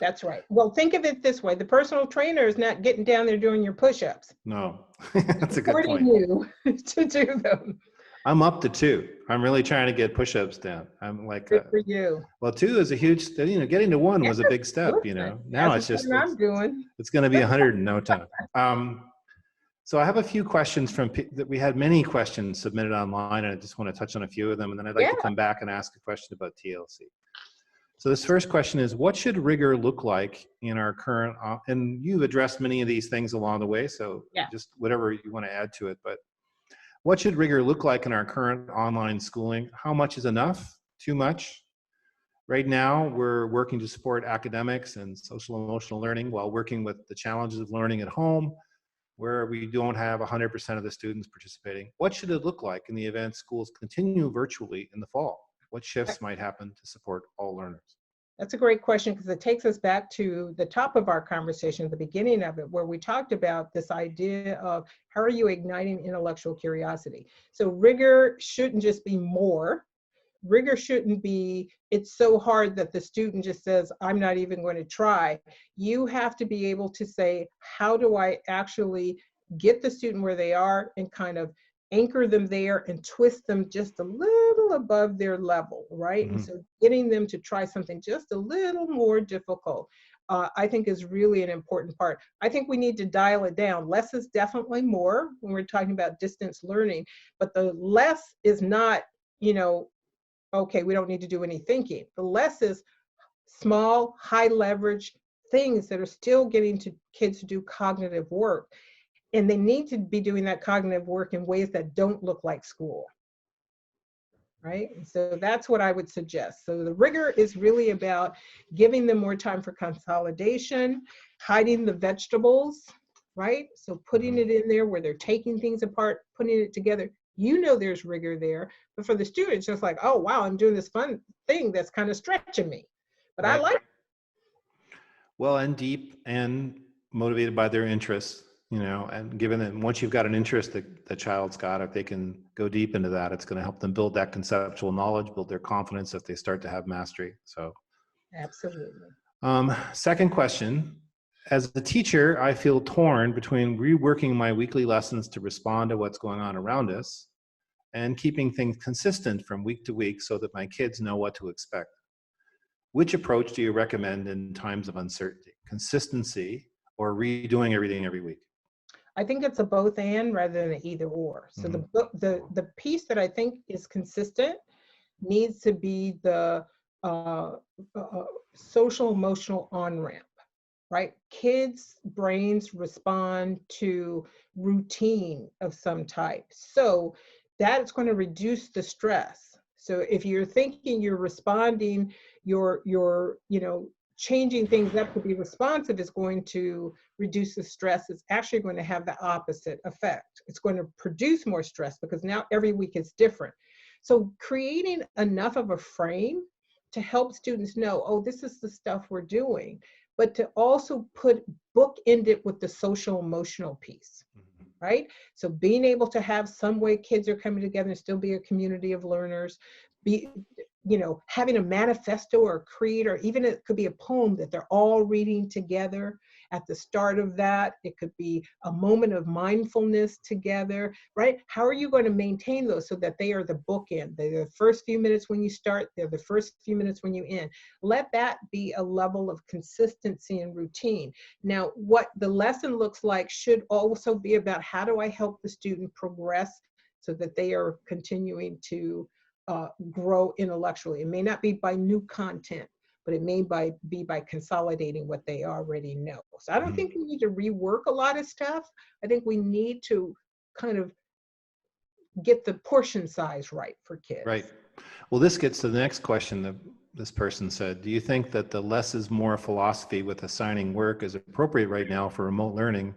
That's right. Well, think of it this way. The personal trainer is not getting down there doing your push-ups. No, that's a good point. You to do them. I'm up to 2. I'm really trying to get push-ups down. I'm like, good for you. Well, 2 is a huge, getting to 1 was a big step, Now that's it's just, I'm doing. It's going to be 100 in no time. So I have a few questions that we had many questions submitted online, and I just want to touch on a few of them, and then I'd like to come back and ask a question about TLC. So this first question is, what should rigor look like in our current, and you've addressed many of these things along the way, so just whatever you want to add to it, but what should rigor look like in our current online schooling? How much is enough? Too much? Right now, we're working to support academics and social emotional learning while working with the challenges of learning at home, where we don't have 100% of the students participating. What should it look like in the event schools continue virtually in the fall? What shifts might happen to support all learners? That's a great question, because it takes us back to the top of our conversation, the beginning of it, where we talked about this idea of how are you igniting intellectual curiosity? So rigor shouldn't just be more. Rigor shouldn't be, it's so hard that the student just says, I'm not even going to try. You have to be able to say, how do I actually get the student where they are and kind of anchor them there and twist them just a little above their level, right? Mm-hmm. And so getting them to try something just a little more difficult, I think is really an important part. I think we need to dial it down. Less is definitely more when we're talking about distance learning, but the less is not, okay, we don't need to do any thinking. The less is small, high leverage things that are still getting to kids to do cognitive work. And they need to be doing that cognitive work in ways that don't look like school, right? And so that's what I would suggest. So the rigor is really about giving them more time for consolidation, hiding the vegetables, right? So putting it in there where they're taking things apart, putting it together. There's rigor there, but for the students, just like, oh, wow, I'm doing this fun thing that's kind of stretching me, but I like it. Well, and deep and motivated by their interests, and given that once you've got an interest that the child's got, if they can go deep into that, it's going to help them build that conceptual knowledge, build their confidence if they start to have mastery. So absolutely. Second question. As a teacher, I feel torn between reworking my weekly lessons to respond to what's going on around us and keeping things consistent from week to week so that my kids know what to expect. Which approach do you recommend in times of uncertainty? Consistency or redoing everything every week? I think it's a both and rather than an either or. So the piece that I think is consistent needs to be the social emotional on-ramp, right? Kids' brains respond to routine of some type. So that's going to reduce the stress. So if you're thinking you're responding, you're changing things up to be responsive is going to reduce the stress. It's actually going to have the opposite effect. It's going to produce more stress because now every week is different. So creating enough of a frame to help students know, oh, this is the stuff we're doing, but to also bookend it with the social emotional piece, right? So being able to have some way kids are coming together and still be a community of learners, having a manifesto or a creed, or even it could be a poem that they're all reading together at the start of that. It could be a moment of mindfulness together, right? How are you going to maintain those so that they are the bookend? They're the first few minutes when you start, they're the first few minutes when you end. Let that be a level of consistency and routine. Now, what the lesson looks like should also be about how do I help the student progress so that they are continuing to grow intellectually. It may not be by new content, but it may be by consolidating what they already know. So I don't think we need to rework a lot of stuff. I think we need to kind of get the portion size right for kids. Right. Well, this gets to the next question that this person said. Do you think that the less is more philosophy with assigning work is appropriate right now for remote learning?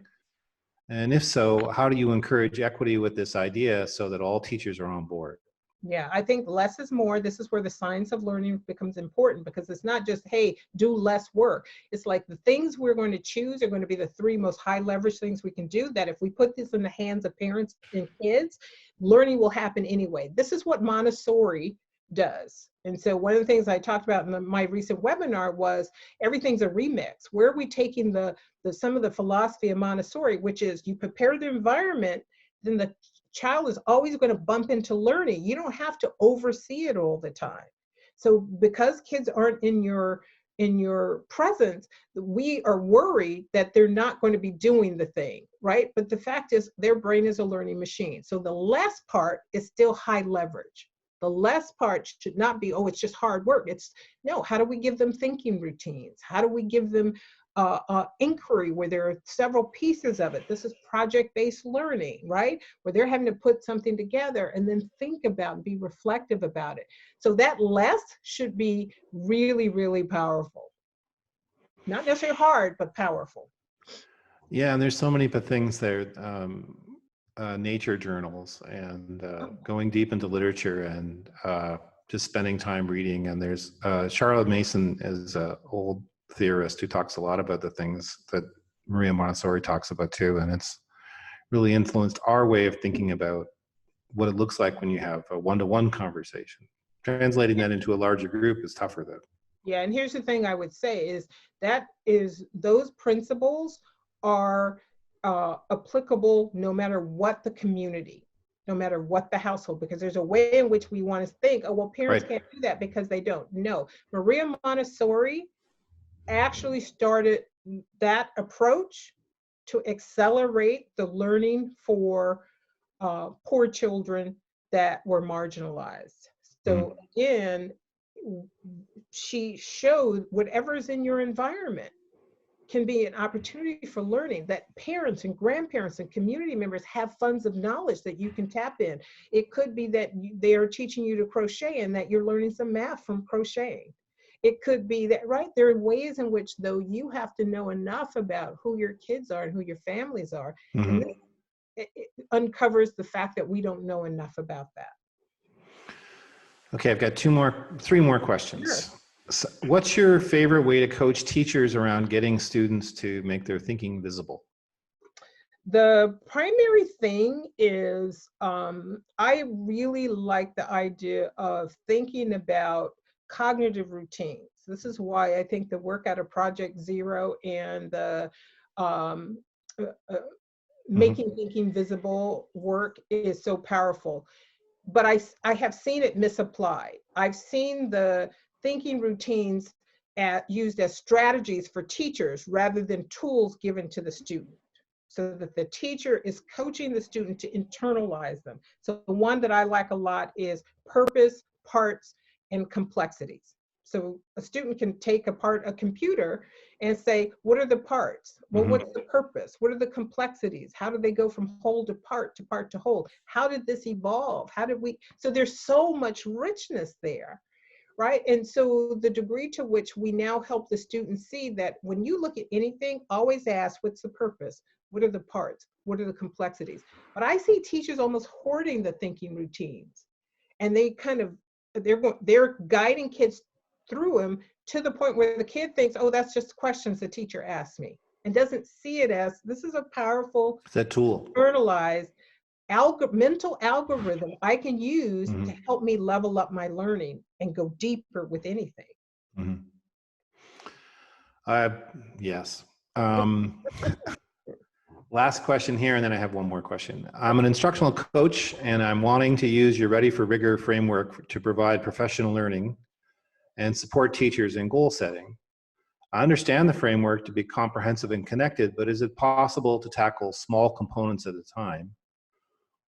And if so, how do you encourage equity with this idea so that all teachers are on board? Yeah, I think less is more. This is where the science of learning becomes important, because it's not just, hey, do less work. It's like the things we're going to choose are going to be the 3 most high leverage things we can do, that if we put this in the hands of parents and kids, learning will happen anyway. This is what Montessori does. And so one of the things I talked about in my recent webinar was everything's a remix. Where are we taking some of the philosophy of Montessori, which is you prepare the environment, then the child is always going to bump into learning. You don't have to oversee it all the time. So because kids aren't in your in your presence, we are worried that they're not going to be doing the thing, right? But the fact is their brain is a learning machine. So the less part is still high leverage. The less part should not be, oh, it's just hard work. It's no, how do we give them thinking routines? How do we give them inquiry where there are several pieces of it? This is project-based learning, right? Where they're having to put something together and then think about, be reflective about it. So that less should be really, really powerful. Not necessarily hard, but powerful. Yeah, and there's so many things there. Nature journals and going deep into literature and just spending time reading. And there's Charlotte Mason is an old theorist who talks a lot about the things that Maria Montessori talks about too. And it's really influenced our way of thinking about what it looks like when you have a one-to-one conversation. Translating that into a larger group is tougher though. Yeah, and here's the thing I would say is those principles are applicable no matter what the community, no matter what the household, because there's a way in which we want to think, oh, well, parents can't do that because they don't. No, Maria Montessori actually started that approach to accelerate the learning for poor children that were marginalized. So again, she showed whatever's in your environment can be an opportunity for learning, that parents and grandparents and community members have funds of knowledge that you can tap in. It could be that they are teaching you to crochet and that you're learning some math from crocheting. It could be that, right, there are ways in which, though, you have to know enough about who your kids are and who your families are. And this, it uncovers the fact that we don't know enough about that. Okay, I've got three more questions. Sure. So what's your favorite way to coach teachers around getting students to make their thinking visible? The primary thing is I really like the idea of thinking about cognitive routines. This is why I think the work out of Project Zero and the making thinking visible work is so powerful. But I have seen it misapplied. I've seen the thinking routines used as strategies for teachers rather than tools given to the student, so that the teacher is coaching the student to internalize them. So the one that I like a lot is purpose, parts, and complexities. So a student can take apart a computer and say, what are the parts? Well, what's the purpose? What are the complexities? How do they go from whole to part to whole? How did this evolve? How did we? So there's so much richness there, right? And so the degree to which we now help the students see that when you look at anything, always ask, what's the purpose? What are the parts? What are the complexities? But I see teachers almost hoarding the thinking routines, and they kind of, they're guiding kids through them to the point where the kid thinks, oh, that's just questions the teacher asked me, and doesn't see it as, this is a powerful, it's a tool, internalized mental algorithm I can use to help me level up my learning and go deeper with anything. Yes. Last question here, and then I have one more question. I'm an instructional coach, and I'm wanting to use your Ready for Rigor framework to provide professional learning and support teachers in goal setting. I understand the framework to be comprehensive and connected, but is it possible to tackle small components at a time?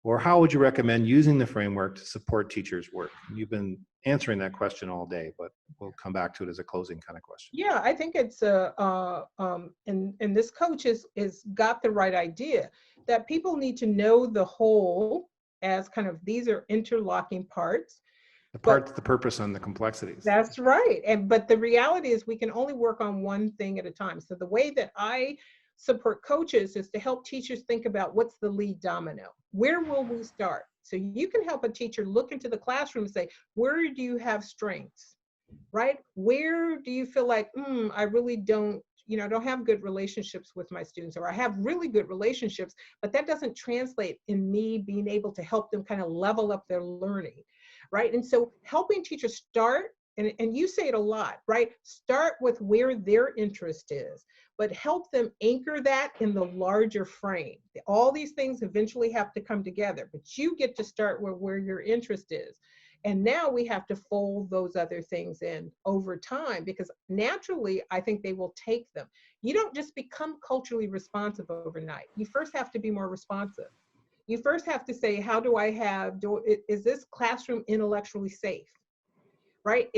Or how would you recommend using the framework to support teachers' work? You've been answering that question all day, but we'll come back to it as a closing kind of question. Yeah, I think it's and this coach is got the right idea that people need to know the whole as kind of, these are interlocking parts. The parts, the purpose, and the complexities. That's right. But the reality is we can only work on one thing at a time. So the way that I support coaches is to help teachers think about what's the lead domino. Where will we start? So you can help a teacher look into the classroom and say, where do you have strengths, right? Where do you feel like, I really don't have good relationships with my students, or I have really good relationships, but that doesn't translate in me being able to help them kind of level up their learning, right? And so helping teachers start, and you say it a lot, right? Start with where their interest is, but help them anchor that in the larger frame. All these things eventually have to come together, but you get to start where your interest is. And now we have to fold those other things in over time, because naturally, I think they will take them. You don't just become culturally responsive overnight. You first have to be more responsive. You first have to say, how do I is this classroom intellectually safe? Right?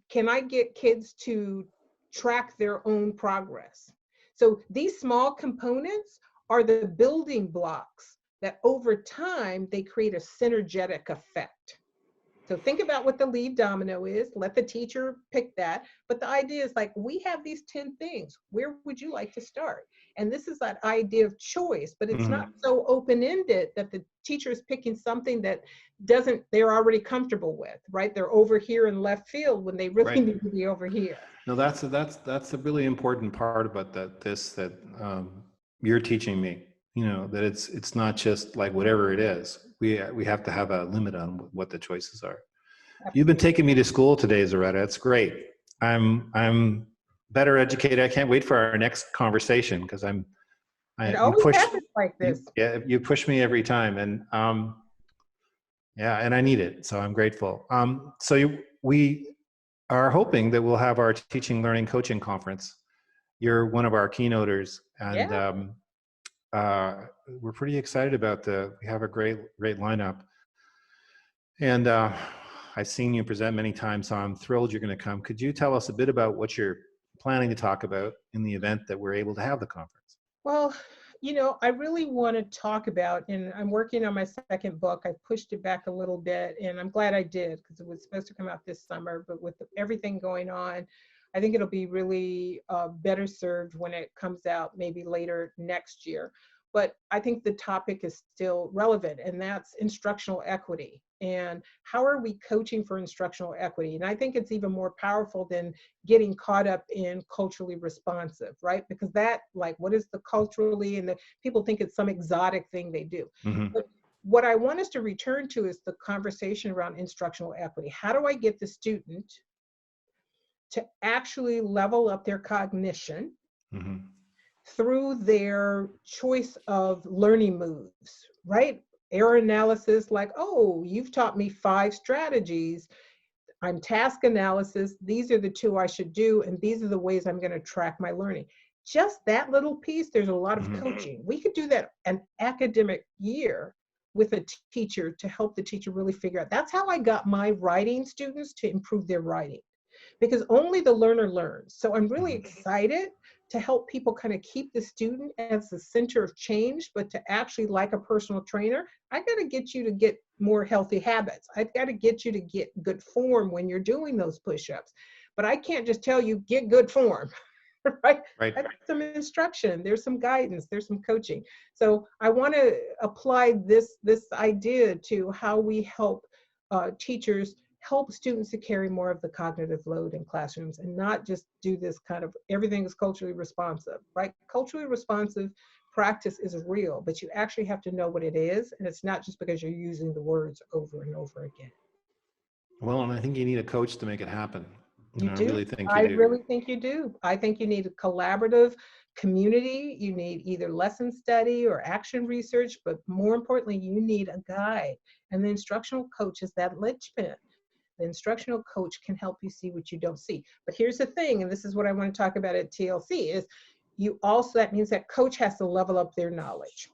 Can I get kids to track their own progress? So these small components are the building blocks that over time, they create a synergetic effect. So think about what the lead domino is. Let the teacher pick that. But the idea is like, we have these 10 things. Where would you like to start? And this is that idea of choice, but it's not so open-ended that the teacher is picking something that they're already comfortable with, right? They're over here in left field when they really need to be over here. No, that's a really important part about that you're teaching me. You know, that it's not just like whatever it is. We have to have a limit on what the choices are. Absolutely. You've been taking me to school today, Zaretta. It's great. I'm better educated. I can't wait for our next conversation because it always happens like this. You push me every time, and and I need it. So I'm grateful. We are hoping that we'll have our teaching, learning, coaching conference. You're one of our keynoters, and we're pretty excited about we have a great lineup. And I've seen you present many times, so I'm thrilled you're going to come. Could you tell us a bit about what you're planning to talk about in the event that we're able to have the conference? Well, you know, I really want to talk about, and I'm working on my second book. I pushed it back a little bit, and I'm glad I did because it was supposed to come out this summer, but with everything going on, I think it'll be really better served when it comes out maybe later next year. But I think the topic is still relevant, and that's instructional equity. And how are we coaching for instructional equity? And I think it's even more powerful than getting caught up in culturally responsive, right? Because that, like, what is the culturally, and people think it's some exotic thing they do. But what I want us to return to is the conversation around instructional equity. How do I get the student to actually level up their cognition through their choice of learning moves, right? Error analysis, like, oh, you've taught me 5 strategies. I'm task analysis. These are the 2 I should do, and these are the ways I'm going to track my learning. Just that little piece, there's a lot of coaching. We could do that an academic year with a teacher to help the teacher really figure out. That's how I got my writing students to improve their writing, because only the learner learns. So I'm really excited to help people kind of keep the student as the center of change, but to actually, like a personal trainer, I got to get you to get more healthy habits. I've got to get you to get good form when you're doing those push-ups. But I can't just tell you, get good form, right? That's some instruction, there's some guidance, there's some coaching. So I want to apply this idea to how we help teachers help students to carry more of the cognitive load in classrooms, and not just do this kind of everything is culturally responsive, right? Culturally responsive practice is real, but you actually have to know what it is, and it's not just because you're using the words over and over again. Well, and I think you need a coach to make it happen. You do. I really think you do. I really think you do. I think you need a collaborative community. You need either lesson study or action research, but more importantly, you need a guide. And the instructional coach is that linchpin. The instructional coach can help you see what you don't see. But here's the thing, and this is what I want to talk about at TLC, is that means that coach has to level up their knowledge.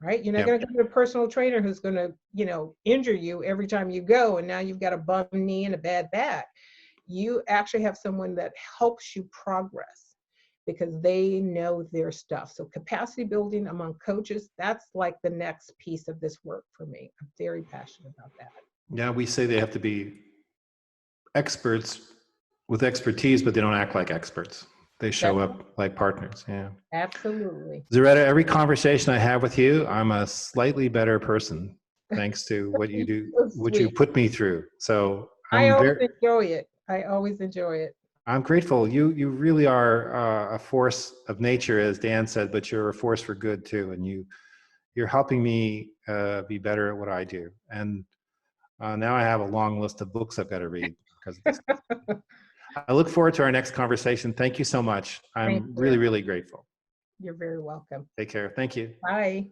Right? You're not going to go to a personal trainer who's going to, injure you every time you go, and now you've got a bum knee and a bad back. You actually have someone that helps you progress because they know their stuff. So capacity building among coaches, that's like the next piece of this work for me. I'm very passionate about that. Yeah, we say they have to be experts with expertise, but they don't act like experts. They show up like partners. Yeah, absolutely. Zaretta, every conversation I have with you, I'm a slightly better person thanks to what you do, what you put me through. So I always enjoy it. I always enjoy it. I'm grateful. You really are a force of nature, as Dan said, but you're a force for good too. And you're helping me be better at what I do. And now I have a long list of books I've got to read because of this. I look forward to our next conversation. Thank you so much. I'm really, really grateful. You're very welcome. Take care. Thank you. Bye.